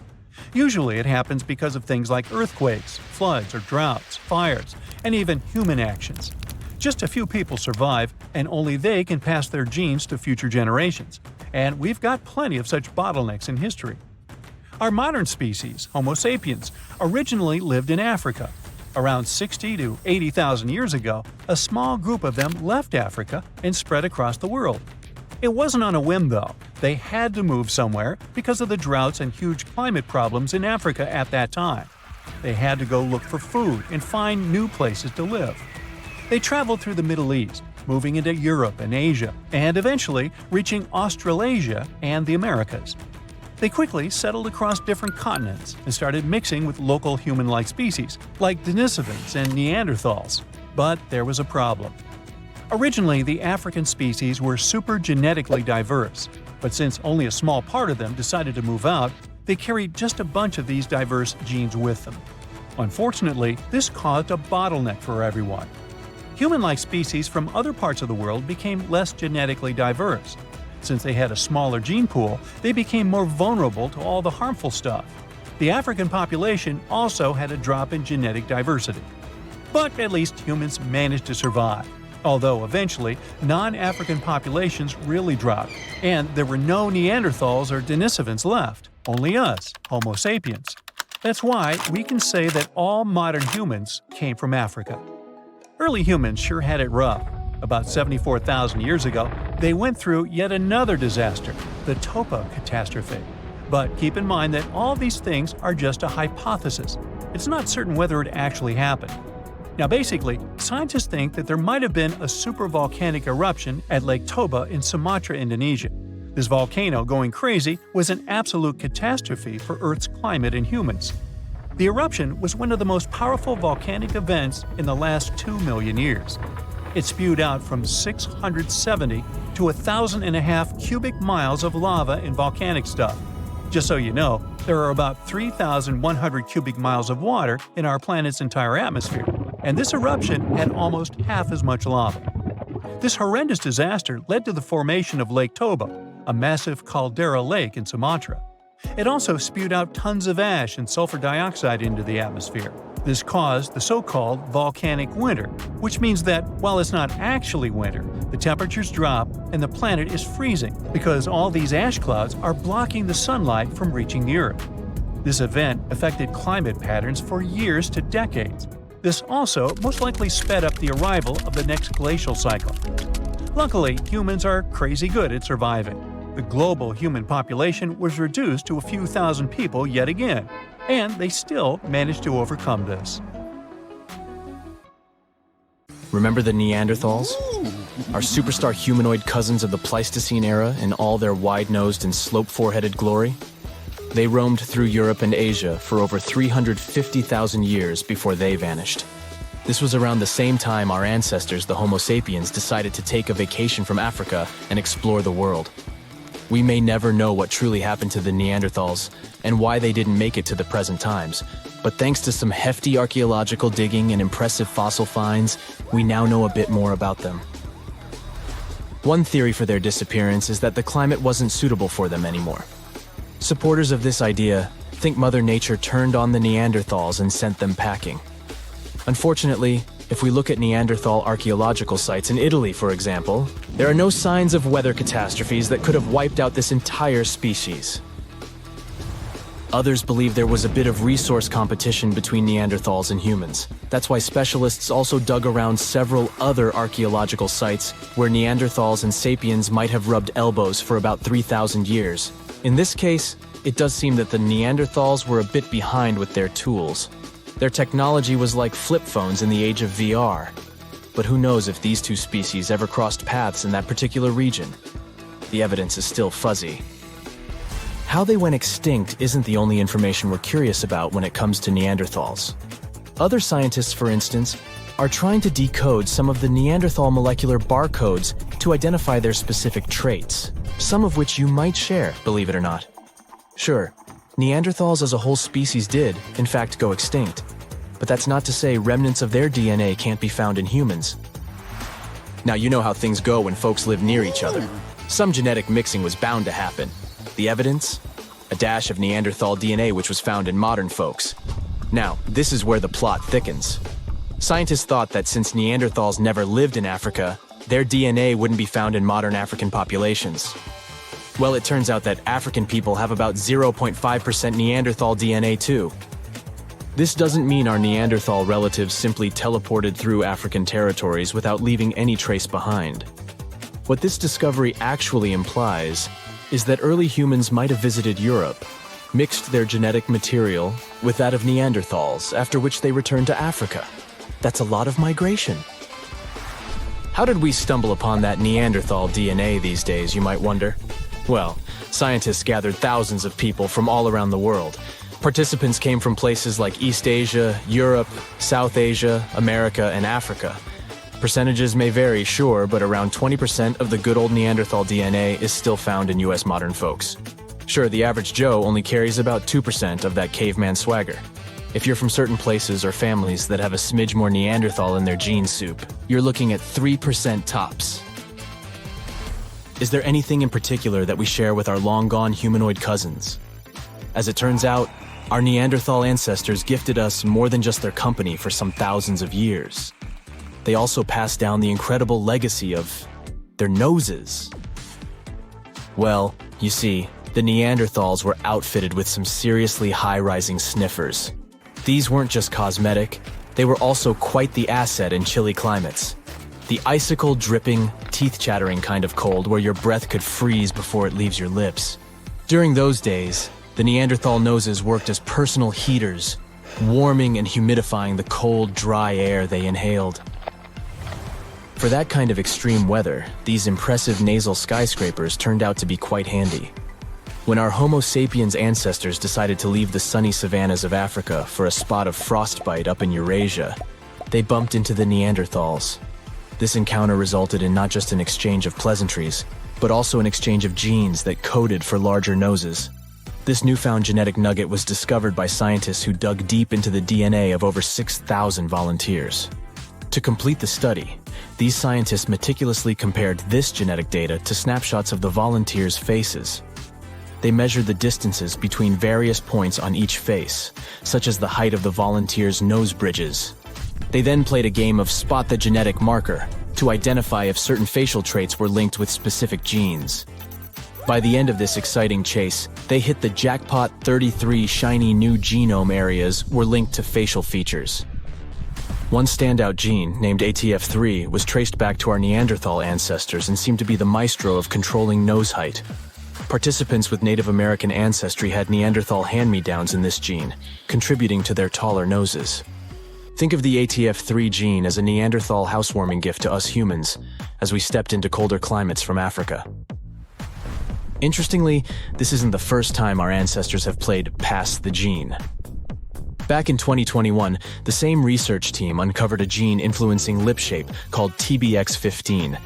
Usually it happens because of things like earthquakes, floods or droughts, fires, and even human actions. Just a few people survive, and only they can pass their genes to future generations. And we've got plenty of such bottlenecks in history. Our modern species, Homo Sapiens, originally lived in Africa. Around 60 to 80,000 years ago, a small group of them left Africa and spread across the world. It wasn't on a whim, though. They had to move somewhere because of the droughts and huge climate problems in Africa at that time. They had to go look for food and find new places to live. They traveled through the Middle East, moving into Europe and Asia, and eventually reaching Australasia and the Americas. They quickly settled across different continents and started mixing with local human-like species, like Denisovans and Neanderthals. But there was a problem. Originally, the African species were super genetically diverse, but since only a small part of them decided to move out, they carried just a bunch of these diverse genes with them. Unfortunately, this caused a bottleneck for everyone. Human-like species from other parts of the world became less genetically diverse. Since they had a smaller gene pool, they became more vulnerable to all the harmful stuff. The African population also had a drop in genetic diversity. But at least humans managed to survive. Although eventually, non-African populations really dropped, and there were no Neanderthals or Denisovans left, only us, Homo sapiens. That's why we can say that all modern humans came from Africa. Early humans sure had it rough. About 74,000 years ago, they went through yet another disaster, the Topo catastrophe. But keep in mind that all these things are just a hypothesis. It's not certain whether it actually happened. Now basically, scientists think that there might have been a supervolcanic eruption at Lake Toba in Sumatra, Indonesia. This volcano going crazy was an absolute catastrophe for Earth's climate and humans. The eruption was one of the most powerful volcanic events in the last 2 million years. It spewed out from 670 to 1,500 cubic miles of lava and volcanic stuff. Just so you know, there are about 3,100 cubic miles of water in our planet's entire atmosphere, and this eruption had almost half as much lava. This horrendous disaster led to the formation of Lake Toba, a massive caldera lake in Sumatra. It also spewed out tons of ash and sulfur dioxide into the atmosphere. This caused the so-called volcanic winter, which means that while it's not actually winter, the temperatures drop and the planet is freezing because all these ash clouds are blocking the sunlight from reaching the Earth. This event affected climate patterns for years to decades. This also most likely sped up the arrival of the next glacial cycle. Luckily, humans are crazy good at surviving. The global human population was reduced to a few thousand people yet again, and they still managed to overcome this. Remember the Neanderthals? Our superstar humanoid cousins of the Pleistocene era in all their wide-nosed and slope-foreheaded glory? They roamed through Europe and Asia for over 350,000 years before they vanished. This was around the same time our ancestors, the Homo Sapiens, decided to take a vacation from Africa and explore the world. We may never know what truly happened to the Neanderthals and why they didn't make it to the present times, but thanks to some hefty archaeological digging and impressive fossil finds, we now know a bit more about them. One theory for their disappearance is that the climate wasn't suitable for them anymore. Supporters of this idea think Mother Nature turned on the Neanderthals and sent them packing. Unfortunately, if we look at Neanderthal archaeological sites in Italy, for example, there are no signs of weather catastrophes that could have wiped out this entire species. Others believe there was a bit of resource competition between Neanderthals and humans. That's why specialists also dug around several other archaeological sites where Neanderthals and sapiens might have rubbed elbows for about 3,000 years. In this case, it does seem that the Neanderthals were a bit behind with their tools. Their technology was like flip phones in the age of VR. But who knows if these two species ever crossed paths in that particular region? The evidence is still fuzzy. How they went extinct isn't the only information we're curious about when it comes to Neanderthals. Other scientists, for instance, are trying to decode some of the Neanderthal molecular barcodes to identify their specific traits, some of which you might share, believe it or not. Sure, Neanderthals as a whole species did, in fact, go extinct. But that's not to say remnants of their DNA can't be found in humans. Now, you know how things go when folks live near each other. Some genetic mixing was bound to happen. The evidence? A dash of Neanderthal DNA which was found in modern folks. Now, this is where the plot thickens. Scientists thought that since Neanderthals never lived in Africa, their DNA wouldn't be found in modern African populations. Well, it turns out that African people have about 0.5% Neanderthal DNA too. This doesn't mean our Neanderthal relatives simply teleported through African territories without leaving any trace behind. What this discovery actually implies is that early humans might have visited Europe, mixed their genetic material with that of Neanderthals, after which they returned to Africa. That's a lot of migration. How did we stumble upon that Neanderthal DNA these days, you might wonder? Well, scientists gathered thousands of people from all around the world. Participants came from places like East Asia, Europe, South Asia, America, and Africa. Percentages may vary, sure, but around 20% of the good old Neanderthal DNA is still found in US modern folks. Sure, the average Joe only carries about 2% of that caveman swagger. If you're from certain places or families that have a smidge more Neanderthal in their gene soup, you're looking at 3% tops. Is there anything in particular that we share with our long-gone humanoid cousins? As it turns out, our Neanderthal ancestors gifted us more than just their company for some thousands of years. They also passed down the incredible legacy of their noses. Well, you see, the Neanderthals were outfitted with some seriously high-rising sniffers. These weren't just cosmetic, they were also quite the asset in chilly climates. The icicle-dripping, teeth-chattering kind of cold where your breath could freeze before it leaves your lips. During those days, the Neanderthal noses worked as personal heaters, warming and humidifying the cold, dry air they inhaled. For that kind of extreme weather, these impressive nasal skyscrapers turned out to be quite handy. When our Homo sapiens ancestors decided to leave the sunny savannas of Africa for a spot of frostbite up in Eurasia, they bumped into the Neanderthals. This encounter resulted in not just an exchange of pleasantries, but also an exchange of genes that coded for larger noses. This newfound genetic nugget was discovered by scientists who dug deep into the DNA of over 6,000 volunteers. To complete the study, these scientists meticulously compared this genetic data to snapshots of the volunteers' faces. They measured the distances between various points on each face, such as the height of the volunteers' nose bridges. They then played a game of spot the genetic marker to identify if certain facial traits were linked with specific genes. By the end of this exciting chase, they hit the jackpot. 33 shiny new genome areas were linked to facial features. One standout gene, named ATF3, was traced back to our Neanderthal ancestors and seemed to be the maestro of controlling nose height. Participants with Native American ancestry had Neanderthal hand-me-downs in this gene, contributing to their taller noses. Think of the ATF3 gene as a Neanderthal housewarming gift to us humans as we stepped into colder climates from Africa. Interestingly, this isn't the first time our ancestors have played pass the gene. Back in 2021, the same research team uncovered a gene influencing lip shape called TBX15.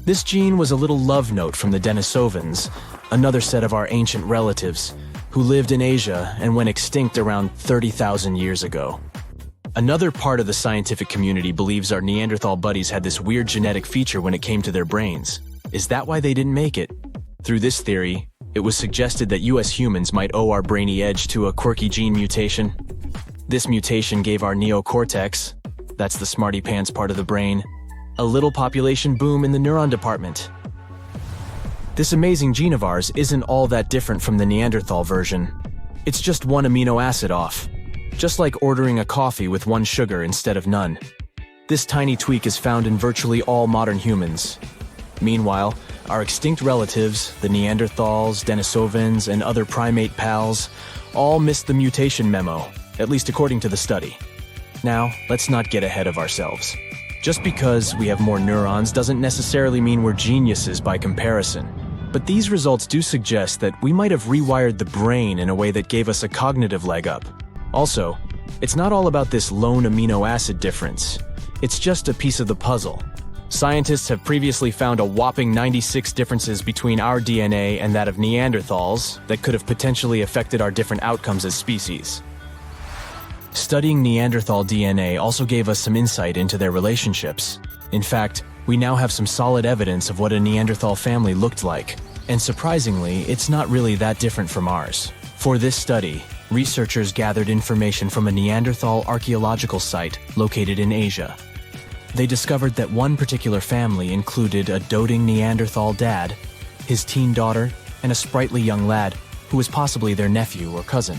This gene was a little love note from the Denisovans, another set of our ancient relatives, who lived in Asia and went extinct around 30,000 years ago. Another part of the scientific community believes our Neanderthal buddies had this weird genetic feature when it came to their brains. Is that why they didn't make it? Through this theory, it was suggested that US humans might owe our brainy edge to a quirky gene mutation. This mutation gave our neocortex, that's the smarty pants part of the brain, a little population boom in the neuron department. This amazing gene of ours isn't all that different from the Neanderthal version. It's just one amino acid off, just like ordering a coffee with one sugar instead of none. This tiny tweak is found in virtually all modern humans. Meanwhile, our extinct relatives, the Neanderthals, Denisovans, and other primate pals, all missed the mutation memo, at least according to the study. Now, let's not get ahead of ourselves. Just because we have more neurons doesn't necessarily mean we're geniuses by comparison. But these results do suggest that we might have rewired the brain in a way that gave us a cognitive leg up. Also, it's not all about this lone amino acid difference. It's just a piece of the puzzle. Scientists have previously found a whopping 96 differences between our DNA and that of Neanderthals that could have potentially affected our different outcomes as species. Studying Neanderthal DNA also gave us some insight into their relationships. In fact, we now have some solid evidence of what a Neanderthal family looked like. And surprisingly, it's not really that different from ours. For this study, researchers gathered information from a Neanderthal archaeological site located in Asia. They discovered that one particular family included a doting Neanderthal dad, his teen daughter, and a sprightly young lad who was possibly their nephew or cousin.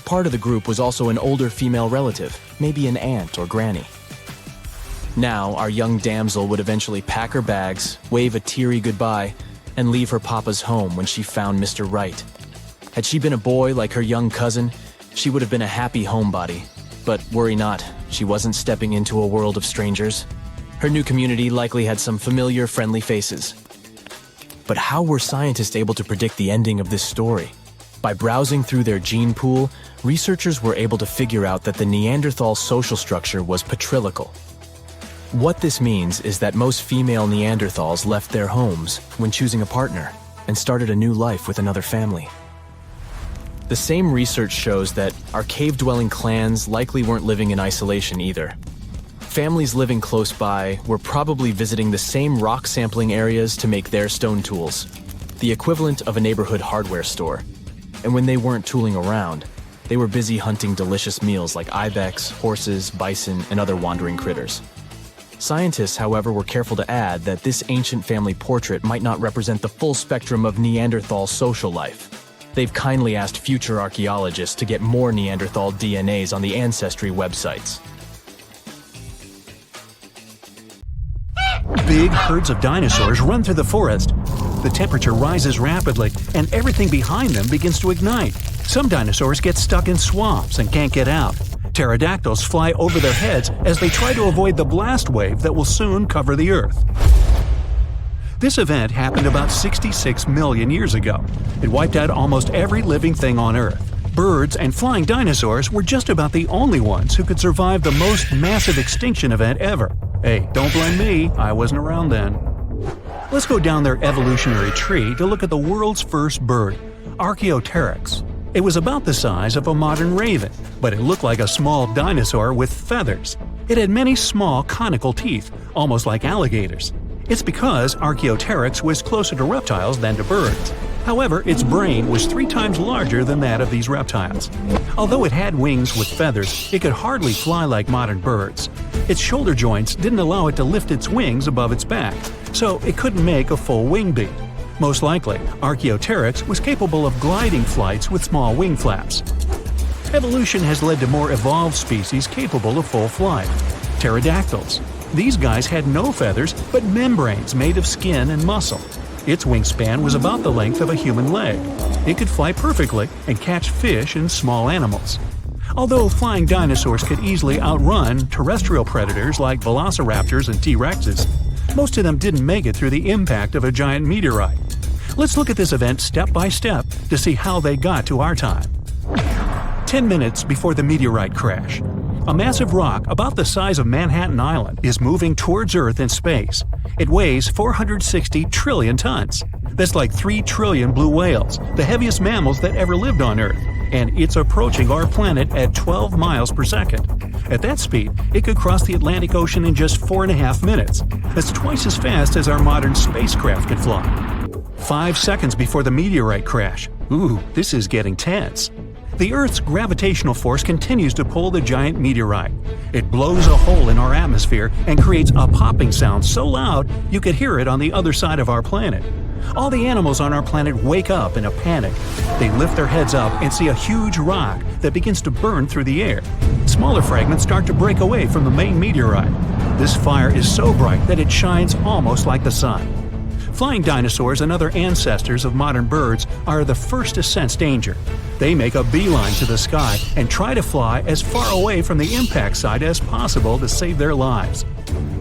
Part of the group was also an older female relative, maybe an aunt or granny. Now, our young damsel would eventually pack her bags, wave a teary goodbye, and leave her papa's home when she found Mr. Right. Had she been a boy like her young cousin, she would have been a happy homebody. But worry not, she wasn't stepping into a world of strangers. Her new community likely had some familiar, friendly faces. But how were scientists able to predict the ending of this story? By browsing through their gene pool, researchers were able to figure out that the Neanderthal social structure was patrilical. What this means is that most female Neanderthals left their homes when choosing a partner and started a new life with another family. The same research shows that our cave-dwelling clans likely weren't living in isolation either. Families living close by were probably visiting the same rock sampling areas to make their stone tools, the equivalent of a neighborhood hardware store. And when they weren't tooling around, they were busy hunting delicious meals like ibex, horses, bison, and other wandering critters. Scientists, however, were careful to add that this ancient family portrait might not represent the full spectrum of Neanderthal social life. They've kindly asked future archaeologists to get more Neanderthal DNAs on the Ancestry websites. Big herds of dinosaurs run through the forest, The temperature rises rapidly, and everything behind them begins to ignite. Some dinosaurs get stuck in swamps and can't get out. Pterodactyls fly over their heads as they try to avoid the blast wave that will soon cover the Earth. This event happened about 66 million years ago. It wiped out almost every living thing on Earth. Birds and flying dinosaurs were just about the only ones who could survive the most massive extinction event ever. Hey, don't blame me, I wasn't around then. Let's go down their evolutionary tree to look at the world's first bird, Archaeopteryx. It was about the size of a modern raven, but it looked like a small dinosaur with feathers. It had many small conical teeth, almost like alligators. It's because Archaeopteryx was closer to reptiles than to birds. However, its brain was 3 times larger than that of these reptiles. Although it had wings with feathers, it could hardly fly like modern birds. Its shoulder joints didn't allow it to lift its wings above its back, so it couldn't make a full wing beat. Most likely, Archaeopteryx was capable of gliding flights with small wing flaps. Evolution has led to more evolved species capable of full flight. Pterodactyls. These guys had no feathers, but membranes made of skin and muscle. Its wingspan was about the length of a human leg. It could fly perfectly and catch fish and small animals. Although flying dinosaurs could easily outrun terrestrial predators like velociraptors and T-Rexes, most of them didn't make it through the impact of a giant meteorite. Let's look at this event step by step to see how they got to our time. 10 minutes before the meteorite crash. A massive rock about the size of Manhattan Island is moving towards Earth in space. It weighs 460 trillion tons. That's like 3 trillion blue whales, the heaviest mammals that ever lived on Earth, and it's approaching our planet at 12 miles per second. At that speed, it could cross the Atlantic Ocean in just 4.5 minutes. That's twice as fast as our modern spacecraft could fly. 5 seconds before the meteorite crash. Ooh, this is getting tense. The Earth's gravitational force continues to pull the giant meteorite. It blows a hole in our atmosphere and creates a popping sound so loud you could hear it on the other side of our planet. All the animals on our planet wake up in a panic. They lift their heads up and see a huge rock that begins to burn through the air. Smaller fragments start to break away from the main meteorite. This fire is so bright that it shines almost like the sun. Flying dinosaurs and other ancestors of modern birds are the first to sense danger. They make a beeline to the sky and try to fly as far away from the impact site as possible to save their lives.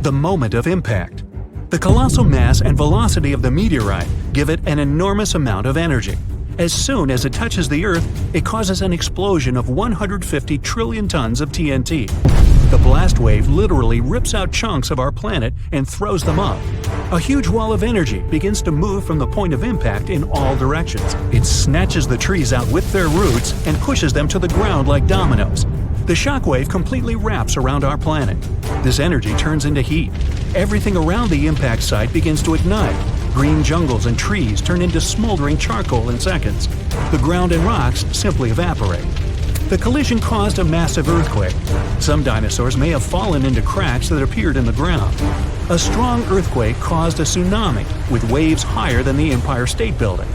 The moment of impact. The colossal mass and velocity of the meteorite give it an enormous amount of energy. As soon as it touches the Earth, it causes an explosion of 150 trillion tons of TNT. The blast wave literally rips out chunks of our planet and throws them up. A huge wall of energy begins to move from the point of impact in all directions. It snatches the trees out with their roots and pushes them to the ground like dominoes. The shockwave completely wraps around our planet. This energy turns into heat. Everything around the impact site begins to ignite. Green jungles and trees turn into smoldering charcoal in seconds. The ground and rocks simply evaporate. The collision caused a massive earthquake. Some dinosaurs may have fallen into cracks that appeared in the ground. A strong earthquake caused a tsunami with waves higher than the Empire State Building.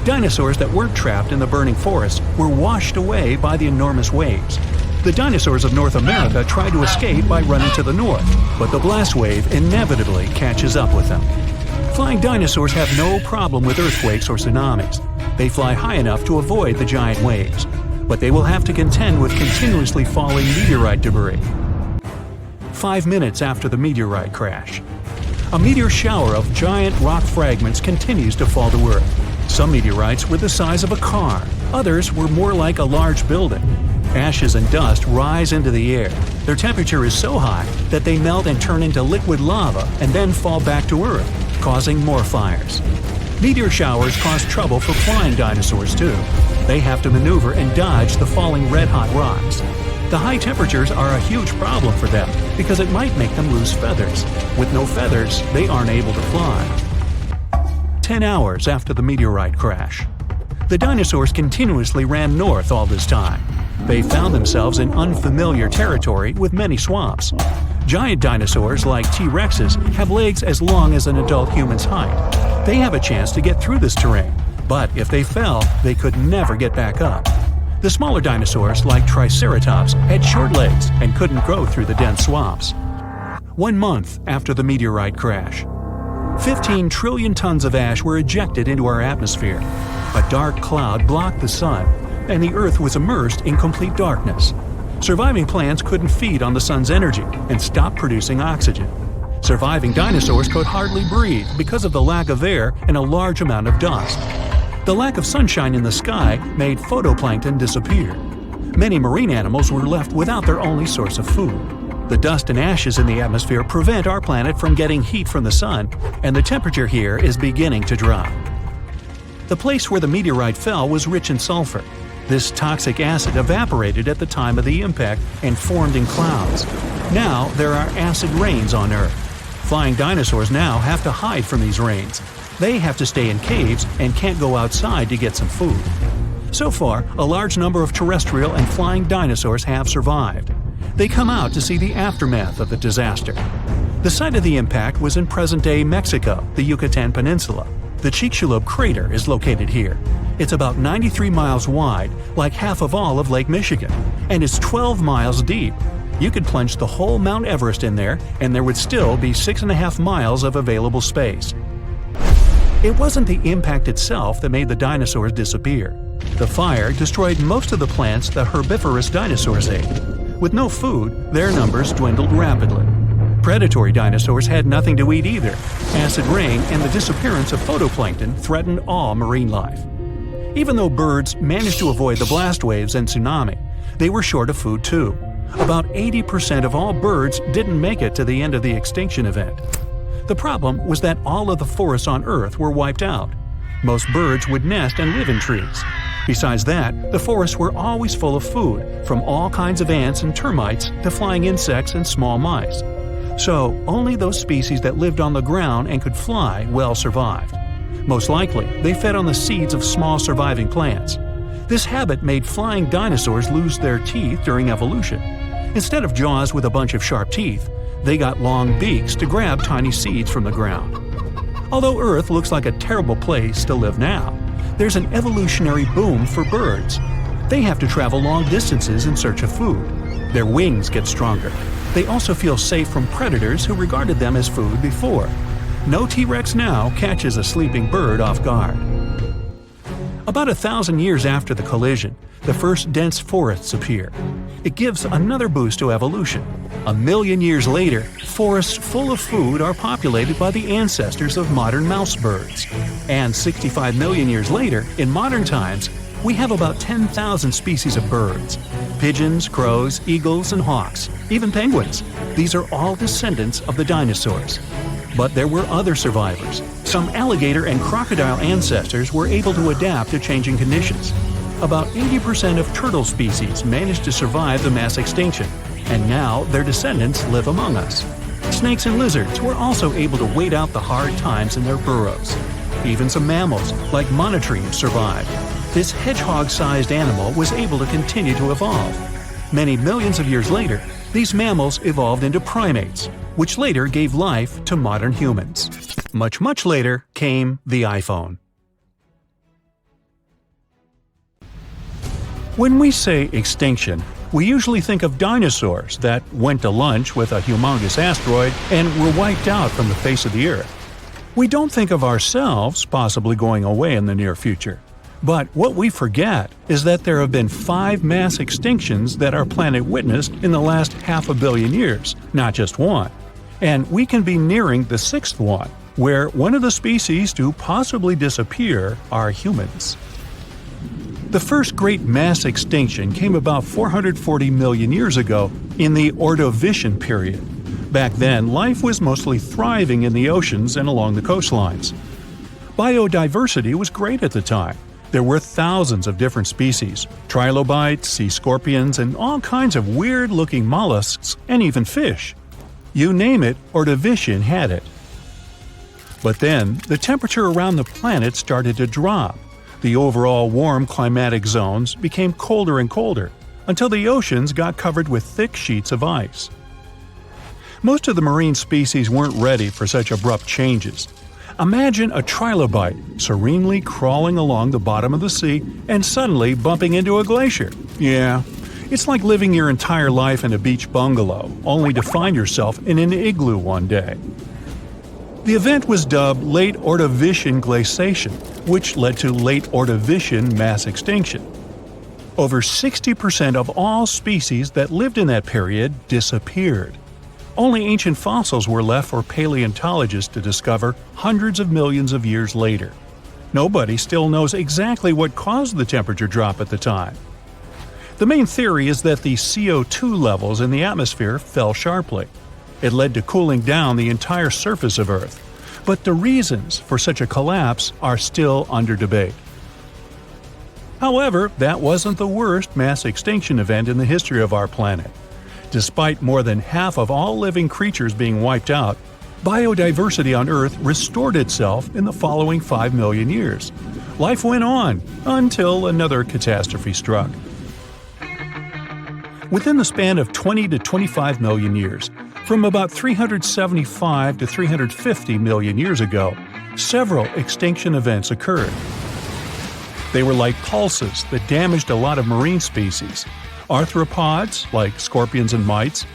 Dinosaurs that weren't trapped in the burning forest were washed away by the enormous waves. The dinosaurs of North America tried to escape by running to the north, but the blast wave inevitably catches up with them. Flying dinosaurs have no problem with earthquakes or tsunamis. They fly high enough to avoid the giant waves, but they will have to contend with continuously falling meteorite debris. 5 minutes after the meteorite crash. A meteor shower of giant rock fragments continues to fall to Earth. Some meteorites were the size of a car, others were more like a large building. Ashes and dust rise into the air. Their temperature is so high that they melt and turn into liquid lava and then fall back to Earth, causing more fires. Meteor showers cause trouble for flying dinosaurs too. They have to maneuver and dodge the falling red-hot rocks. The high temperatures are a huge problem for them because it might make them lose feathers. With no feathers, they aren't able to fly. 10 hours after the meteorite crash. The dinosaurs continuously ran north all this time. They found themselves in unfamiliar territory with many swamps. Giant dinosaurs like T-Rexes have legs as long as an adult human's height. They have a chance to get through this terrain, but if they fell, they could never get back up. The smaller dinosaurs like Triceratops had short legs and couldn't grow through the dense swamps. 1 month after the meteorite crash. 15 trillion tons of ash were ejected into our atmosphere. A dark cloud blocked the sun, and the Earth was immersed in complete darkness. Surviving plants couldn't feed on the sun's energy and stopped producing oxygen. Surviving dinosaurs could hardly breathe because of the lack of air and a large amount of dust. The lack of sunshine in the sky made phytoplankton disappear. Many marine animals were left without their only source of food. The dust and ashes in the atmosphere prevent our planet from getting heat from the sun, and the temperature here is beginning to drop. The place where the meteorite fell was rich in sulfur. This toxic acid evaporated at the time of the impact and formed in clouds. Now there are acid rains on Earth. Flying dinosaurs now have to hide from these rains. They have to stay in caves and can't go outside to get some food. So far, a large number of terrestrial and flying dinosaurs have survived. They come out to see the aftermath of the disaster. The site of the impact was in present-day Mexico, the Yucatan Peninsula. The Chicxulub crater is located here. It's about 93 miles wide, like half of all of Lake Michigan, and it's 12 miles deep. You could plunge the whole Mount Everest in there, and there would still be 6.5 miles of available space. It wasn't the impact itself that made the dinosaurs disappear. The fire destroyed most of the plants the herbivorous dinosaurs ate. With no food, their numbers dwindled rapidly. Predatory dinosaurs had nothing to eat either. Acid rain and the disappearance of phytoplankton threatened all marine life. Even though birds managed to avoid the blast waves and tsunami, they were short of food too. About 80% of all birds didn't make it to the end of the extinction event. The problem was that all of the forests on Earth were wiped out. Most birds would nest and live in trees. Besides that, the forests were always full of food, from all kinds of ants and termites to flying insects and small mice. So, only those species that lived on the ground and could fly well survived. Most likely, they fed on the seeds of small surviving plants. This habit made flying dinosaurs lose their teeth during evolution. Instead of jaws with a bunch of sharp teeth, they got long beaks to grab tiny seeds from the ground. Although Earth looks like a terrible place to live now, there's an evolutionary boom for birds. They have to travel long distances in search of food. Their wings get stronger. They also feel safe from predators who regarded them as food before. No T-Rex now catches a sleeping bird off guard. About 1,000 years after the collision, the first dense forests appear. It gives another boost to evolution. 1 million years later, forests full of food are populated by the ancestors of modern mouse birds. And 65 million years later, in modern times, we have about 10,000 species of birds. Pigeons, crows, eagles, and hawks, even penguins. These are all descendants of the dinosaurs. But there were other survivors. Some alligator and crocodile ancestors were able to adapt to changing conditions. About 80% of turtle species managed to survive the mass extinction, and now their descendants live among us. Snakes and lizards were also able to wait out the hard times in their burrows. Even some mammals, like monotremes, survived. This hedgehog-sized animal was able to continue to evolve. Many millions of years later, these mammals evolved into primates, which later gave life to modern humans. Much, much later came the iPhone. When we say extinction, we usually think of dinosaurs that went to lunch with a humongous asteroid and were wiped out from the face of the Earth. We don't think of ourselves possibly going away in the near future. But what we forget is that there have been 5 mass extinctions that our planet witnessed in the last 500 million years, not just one. And we can be nearing the 6th one, where one of the species to possibly disappear are humans. The first great mass extinction came about 440 million years ago in the Ordovician period. Back then, life was mostly thriving in the oceans and along the coastlines. Biodiversity was great at the time. There were thousands of different species, trilobites, sea scorpions, and all kinds of weird-looking mollusks, and even fish. You name it, Ordovician had it. But then, the temperature around the planet started to drop. The overall warm climatic zones became colder and colder, until the oceans got covered with thick sheets of ice. Most of the marine species weren't ready for such abrupt changes. Imagine a trilobite serenely crawling along the bottom of the sea and suddenly bumping into a glacier. Yeah, it's like living your entire life in a beach bungalow, only to find yourself in an igloo one day. The event was dubbed Late Ordovician Glaciation, which led to Late Ordovician mass extinction. Over 60% of all species that lived in that period disappeared. Only ancient fossils were left for paleontologists to discover hundreds of millions of years later. Nobody still knows exactly what caused the temperature drop at the time. The main theory is that the CO2 levels in the atmosphere fell sharply. It led to cooling down the entire surface of Earth. But the reasons for such a collapse are still under debate. However, that wasn't the worst mass extinction event in the history of our planet. Despite more than half of all living creatures being wiped out, biodiversity on Earth restored itself in the following 5 million years. Life went on until another catastrophe struck. Within the span of 20 to 25 million years, from about 375 to 350 million years ago, several extinction events occurred. They were like pulses that damaged a lot of marine species. Arthropods, like scorpions and mites,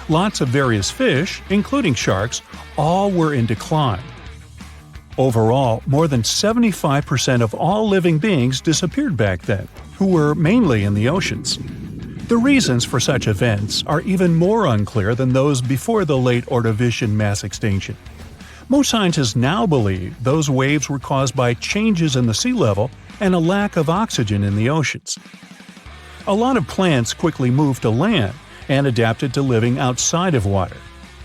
lots of various fish, including sharks, all were in decline. Overall, more than 75% of all living beings disappeared back then, who were mainly in the oceans. The reasons for such events are even more unclear than those before the late Ordovician mass extinction. Most scientists now believe those waves were caused by changes in the sea level and a lack of oxygen in the oceans. A lot of plants quickly moved to land and adapted to living outside of water.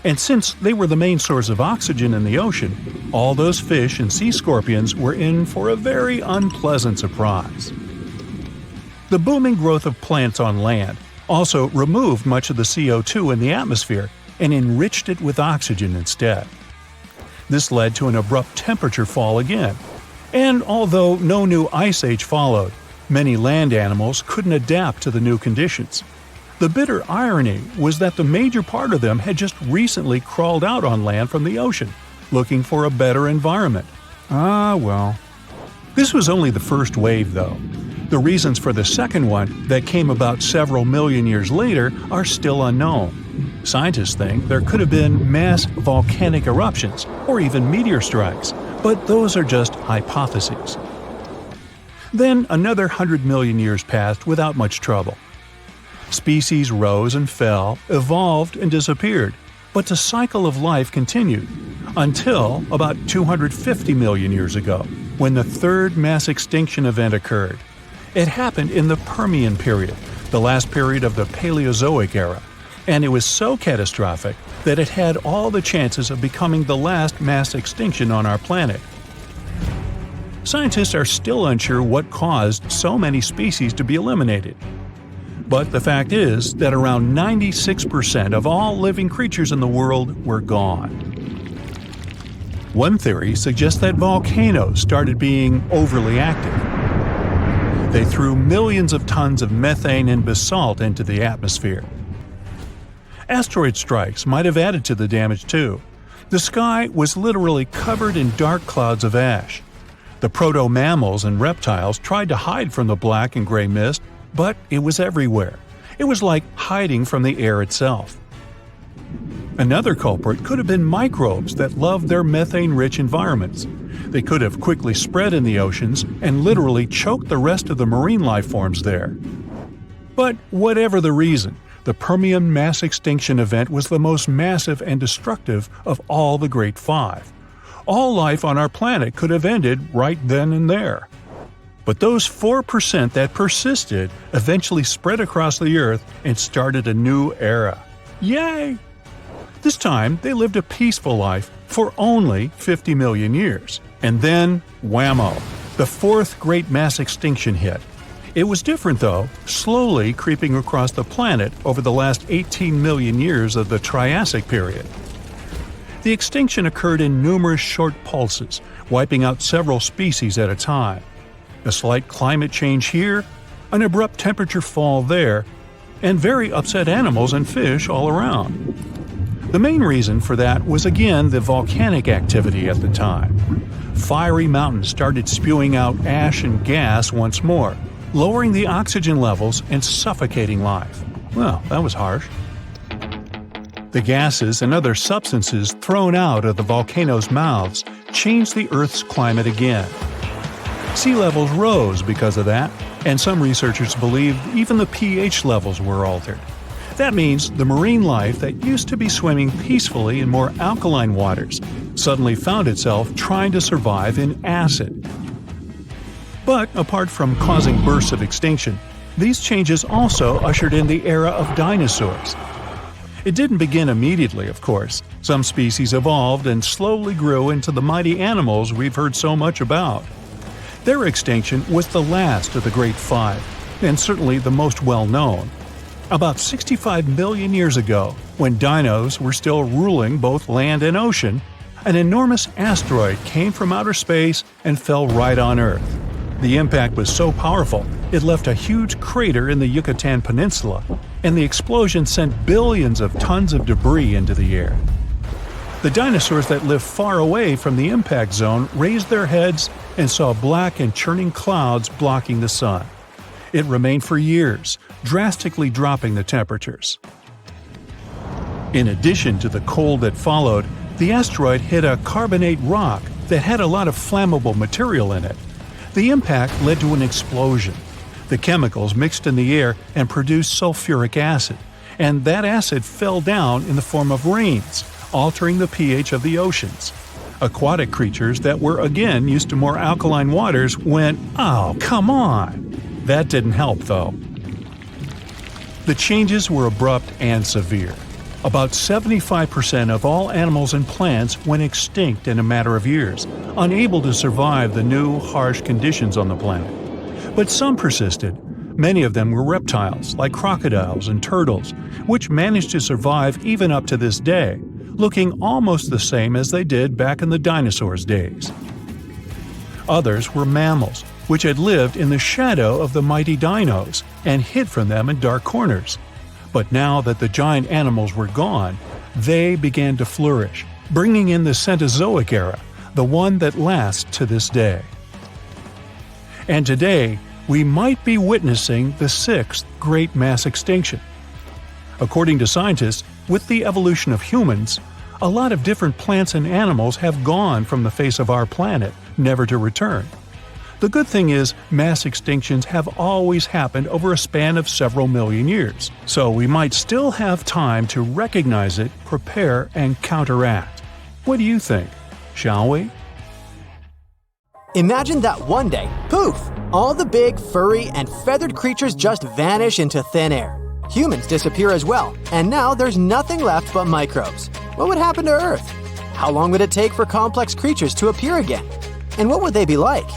And since they were the main source of oxygen in the ocean, all those fish and sea scorpions were in for a very unpleasant surprise. The booming growth of plants on land also removed much of the CO2 in the atmosphere and enriched it with oxygen instead. This led to an abrupt temperature fall again, and although no new ice age followed, many land animals couldn't adapt to the new conditions. The bitter irony was that the major part of them had just recently crawled out on land from the ocean, looking for a better environment. Ah, well. This was only the first wave, though. The reasons for the second one, that came about several million years later, are still unknown. Scientists think there could have been mass volcanic eruptions, or even meteor strikes, but those are just hypotheses. Then another 100 million years passed without much trouble. Species rose and fell, evolved and disappeared, but the cycle of life continued, until about 250 million years ago, when the third mass extinction event occurred. It happened in the Permian period, the last period of the Paleozoic era, and it was so catastrophic that it had all the chances of becoming the last mass extinction on our planet. Scientists are still unsure what caused so many species to be eliminated. But the fact is that around 96% of all living creatures in the world were gone. One theory suggests that volcanoes started being overly active. They threw millions of tons of methane and basalt into the atmosphere. Asteroid strikes might have added to the damage too. The sky was literally covered in dark clouds of ash. The proto-mammals and reptiles tried to hide from the black and gray mist, but it was everywhere. It was like hiding from the air itself. Another culprit could have been microbes that loved their methane-rich environments. They could have quickly spread in the oceans and literally choked the rest of the marine life forms there. But whatever the reason, the Permian mass extinction event was the most massive and destructive of all the Great Five. All life on our planet could have ended right then and there. But those 4% that persisted eventually spread across the Earth and started a new era. Yay! This time, they lived a peaceful life for only 50 million years. And then, whammo, the fourth great mass extinction hit. It was different though, slowly creeping across the planet over the last 18 million years of the Triassic period. The extinction occurred in numerous short pulses, wiping out several species at a time. A slight climate change here, an abrupt temperature fall there, and very upset animals and fish all around. The main reason for that was again the volcanic activity at the time. Fiery mountains started spewing out ash and gas once more, lowering the oxygen levels and suffocating life. Well, that was harsh. The gases and other substances thrown out of the volcanoes' mouths changed the Earth's climate again. Sea levels rose because of that, and some researchers believe even the pH levels were altered. That means the marine life that used to be swimming peacefully in more alkaline waters suddenly found itself trying to survive in acid. But apart from causing bursts of extinction, these changes also ushered in the era of dinosaurs. It didn't begin immediately, of course. Some species evolved and slowly grew into the mighty animals we've heard so much about. Their extinction was the last of the Great Five, and certainly the most well-known. About 65 million years ago, when dinos were still ruling both land and ocean, an enormous asteroid came from outer space and fell right on Earth. The impact was so powerful, it left a huge crater in the Yucatan Peninsula, and the explosion sent billions of tons of debris into the air. The dinosaurs that lived far away from the impact zone raised their heads and saw black and churning clouds blocking the sun. It remained for years, drastically dropping the temperatures. In addition to the cold that followed, the asteroid hit a carbonate rock that had a lot of flammable material in it. The impact led to an explosion. The chemicals mixed in the air and produced sulfuric acid, and that acid fell down in the form of rains, altering the pH of the oceans. Aquatic creatures that were again used to more alkaline waters went, "Oh, come on!" That didn't help, though. The changes were abrupt and severe. About 75% of all animals and plants went extinct in a matter of years, unable to survive the new, harsh conditions on the planet. But some persisted. Many of them were reptiles, like crocodiles and turtles, which managed to survive even up to this day, looking almost the same as they did back in the dinosaurs' days. Others were mammals, which had lived in the shadow of the mighty dinos and hid from them in dark corners. But now that the giant animals were gone, they began to flourish, bringing in the Cenozoic era, the one that lasts to this day. And today, we might be witnessing the sixth great mass extinction. According to scientists, with the evolution of humans, a lot of different plants and animals have gone from the face of our planet, never to return. The good thing is, mass extinctions have always happened over a span of several million years, so we might still have time to recognize it, prepare, and counteract. What do you think? Shall we? Imagine that one day, poof, all the big, furry, and feathered creatures just vanish into thin air. Humans disappear as well, and now there's nothing left but microbes. What would happen to Earth? How long would it take for complex creatures to appear again? And what would they be like?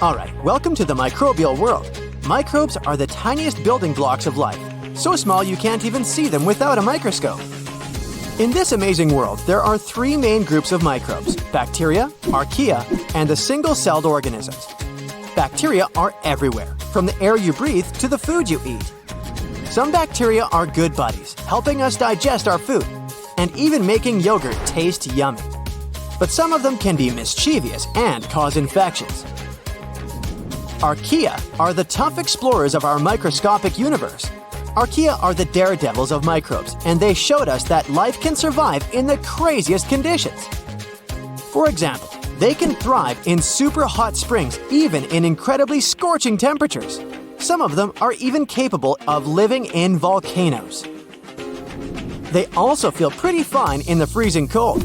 Alright, welcome to the microbial world. Microbes are the tiniest building blocks of life, so small you can't even see them without a microscope. In this amazing world, there are three main groups of microbes: bacteria, archaea, and the single-celled organisms. Bacteria are everywhere, from the air you breathe to the food you eat. Some bacteria are good buddies, helping us digest our food, and even making yogurt taste yummy. But some of them can be mischievous and cause infections. Archaea are the tough explorers of our microscopic universe. Archaea are the daredevils of microbes, and they showed us that life can survive in the craziest conditions. For example, they can thrive in super hot springs, even in incredibly scorching temperatures. Some of them are even capable of living in volcanoes. They also feel pretty fine in the freezing cold.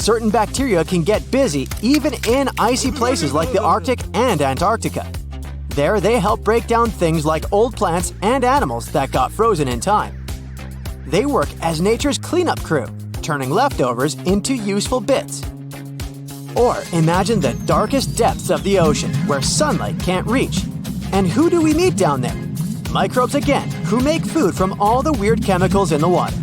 Certain bacteria can get busy even in icy places like the Arctic and Antarctica. There, they help break down things like old plants and animals that got frozen in time. They work as nature's cleanup crew, turning leftovers into useful bits. Or imagine the darkest depths of the ocean, where sunlight can't reach. And who do we meet down there? Microbes again, who make food from all the weird chemicals in the water.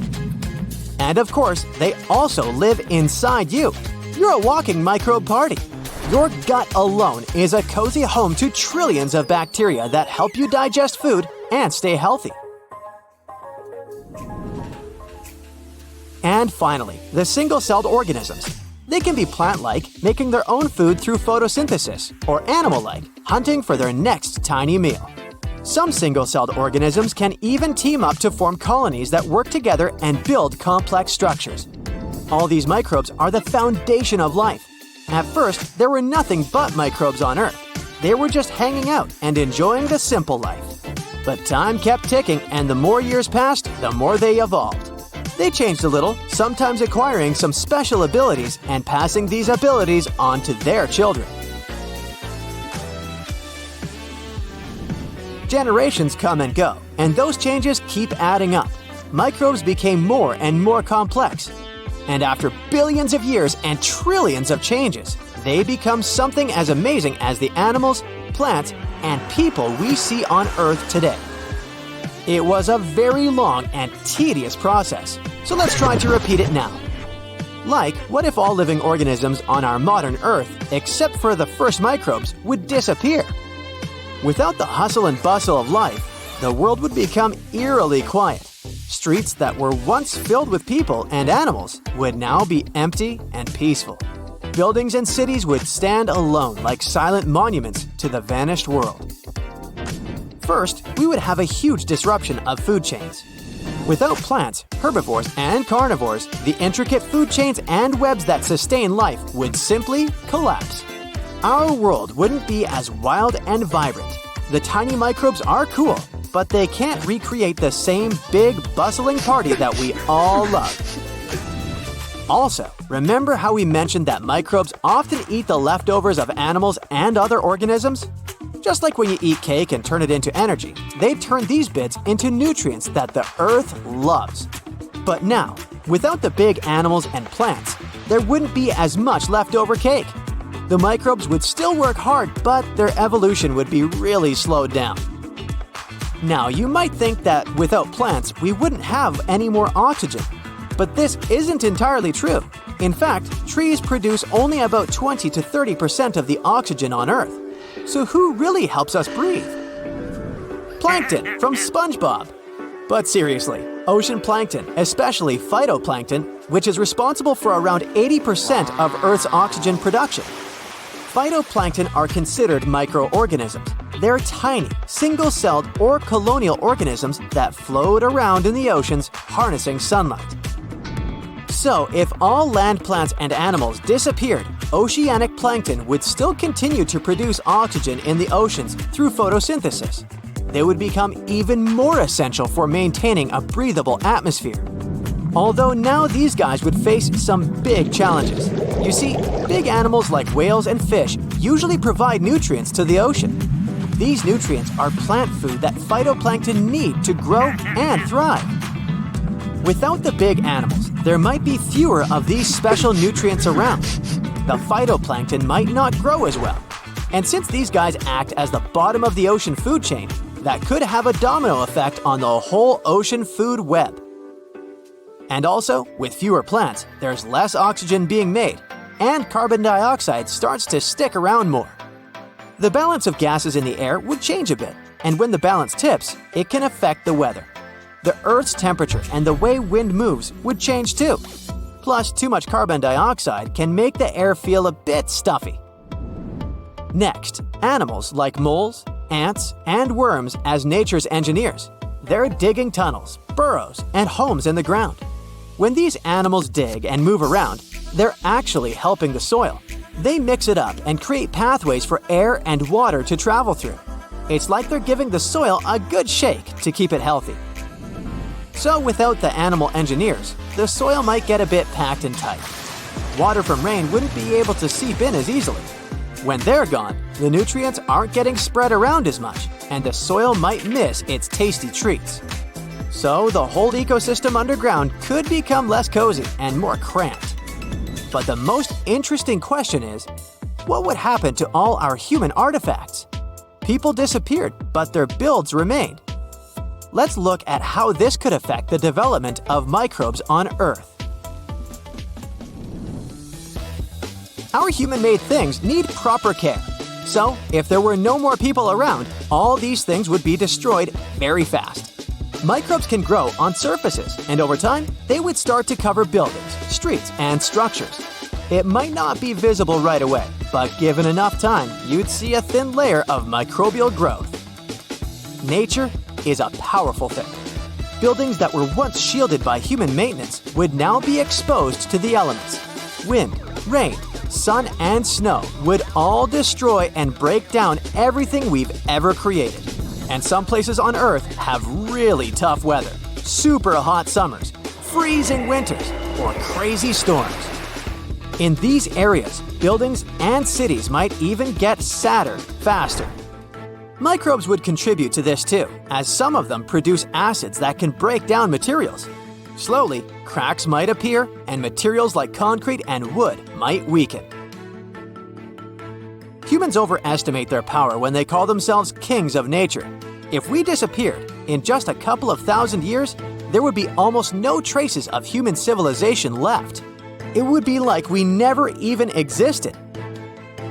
And of course, they also live inside you. You're a walking microbe party. Your gut alone is a cozy home to trillions of bacteria that help you digest food and stay healthy. And finally, the single-celled organisms. They can be plant-like, making their own food through photosynthesis, or animal-like, hunting for their next tiny meal. Some single-celled organisms can even team up to form colonies that work together and build complex structures. All these microbes are the foundation of life. At first, there were nothing but microbes on Earth. They were just hanging out and enjoying the simple life. But time kept ticking, and the more years passed, the more they evolved. They changed a little, sometimes acquiring some special abilities and passing these abilities on to their children. Generations come and go, and those changes keep adding up. Microbes became more and more complex. And after billions of years and trillions of changes, they become something as amazing as the animals, plants, and people we see on Earth today. It was a very long and tedious process, so let's try to repeat it now. Like, what if all living organisms on our modern Earth, except for the first microbes, would disappear? Without the hustle and bustle of life, the world would become eerily quiet. Streets that were once filled with people and animals would now be empty and peaceful. Buildings and cities would stand alone like silent monuments to the vanished world. First, we would have a huge disruption of food chains. Without plants, herbivores, and carnivores, the intricate food chains and webs that sustain life would simply collapse. Our world wouldn't be as wild and vibrant. The tiny microbes are cool, but they can't recreate the same big, bustling party that we all love. Also, remember how we mentioned that microbes often eat the leftovers of animals and other organisms? Just like when you eat cake and turn it into energy, they turn these bits into nutrients that the Earth loves. But now, without the big animals and plants, there wouldn't be as much leftover cake. The microbes would still work hard, but their evolution would be really slowed down. Now, you might think that without plants, we wouldn't have any more oxygen. But this isn't entirely true. In fact, trees produce only about 20 to 30% of the oxygen on Earth. So who really helps us breathe? Plankton from SpongeBob. But seriously, ocean plankton, especially phytoplankton, which is responsible for around 80% of Earth's oxygen production. Phytoplankton are considered microorganisms. They're tiny, single-celled or colonial organisms that float around in the oceans, harnessing sunlight. So, if all land plants and animals disappeared, oceanic plankton would still continue to produce oxygen in the oceans through photosynthesis. They would become even more essential for maintaining a breathable atmosphere. Although now these guys would face some big challenges. You see, big animals like whales and fish usually provide nutrients to the ocean. These nutrients are plant food that phytoplankton need to grow and thrive. Without the big animals, there might be fewer of these special nutrients around. The phytoplankton might not grow as well. And since these guys act as the bottom of the ocean food chain, that could have a domino effect on the whole ocean food web. And also, with fewer plants, there's less oxygen being made, and carbon dioxide starts to stick around more. The balance of gases in the air would change a bit, and when the balance tips, it can affect the weather. The Earth's temperature and the way wind moves would change too. Plus, too much carbon dioxide can make the air feel a bit stuffy. Next, animals like moles, ants, and worms as nature's engineers. They're digging tunnels, burrows, and homes in the ground. When these animals dig and move around, they're actually helping the soil. They mix it up and create pathways for air and water to travel through. It's like they're giving the soil a good shake to keep it healthy. So without the animal engineers, the soil might get a bit packed and tight. Water from rain wouldn't be able to seep in as easily. When they're gone, the nutrients aren't getting spread around as much, and the soil might miss its tasty treats. So the whole ecosystem underground could become less cozy and more cramped. But the most interesting question is, what would happen to all our human artifacts? People disappeared, but their builds remained. Let's look at how this could affect the development of microbes on Earth. Our human-made things need proper care. So, if there were no more people around, all these things would be destroyed very fast. Microbes can grow on surfaces, and over time, they would start to cover buildings, streets, and structures. It might not be visible right away, but given enough time, you'd see a thin layer of microbial growth. nature is a powerful thing. Buildings that were once shielded by human maintenance would now be exposed to the elements. Wind, rain, sun, and snow would all destroy and break down everything we've ever created. And some places on Earth have really tough weather, super hot summers, freezing winters, or crazy storms. In these areas, buildings and cities might even get sadder faster. Microbes would contribute to this too, as some of them produce acids that can break down materials. Slowly, cracks might appear, and materials like concrete and wood might weaken. Humans overestimate their power when they call themselves kings of nature. If we disappeared, in just a couple of thousand years, there would be almost no traces of human civilization left. It would be like we never even existed.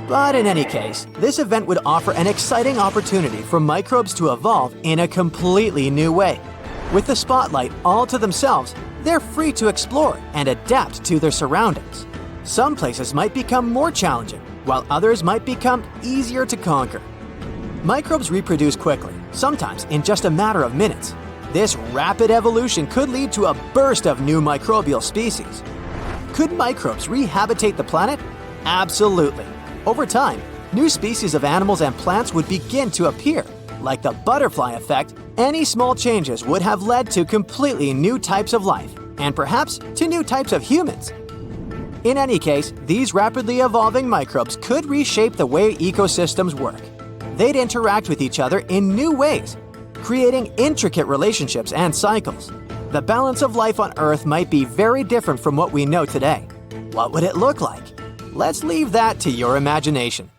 But in any case, this event would offer an exciting opportunity for microbes to evolve in a completely new way. With the spotlight all to themselves, they're free to explore and adapt to their surroundings. Some places might become more challenging, while others might become easier to conquer. Microbes reproduce quickly, sometimes in just a matter of minutes. This rapid evolution could lead to a burst of new microbial species. Could microbes rehabitate the planet? Absolutely. Over time, new species of animals and plants would begin to appear. Like the butterfly effect, any small changes would have led to completely new types of life, and perhaps to new types of humans. In any case, these rapidly evolving microbes could reshape the way ecosystems work. They'd interact with each other in new ways, creating intricate relationships and cycles. The balance of life on Earth might be very different from what we know today. What would it look like? Let's leave that to your imagination.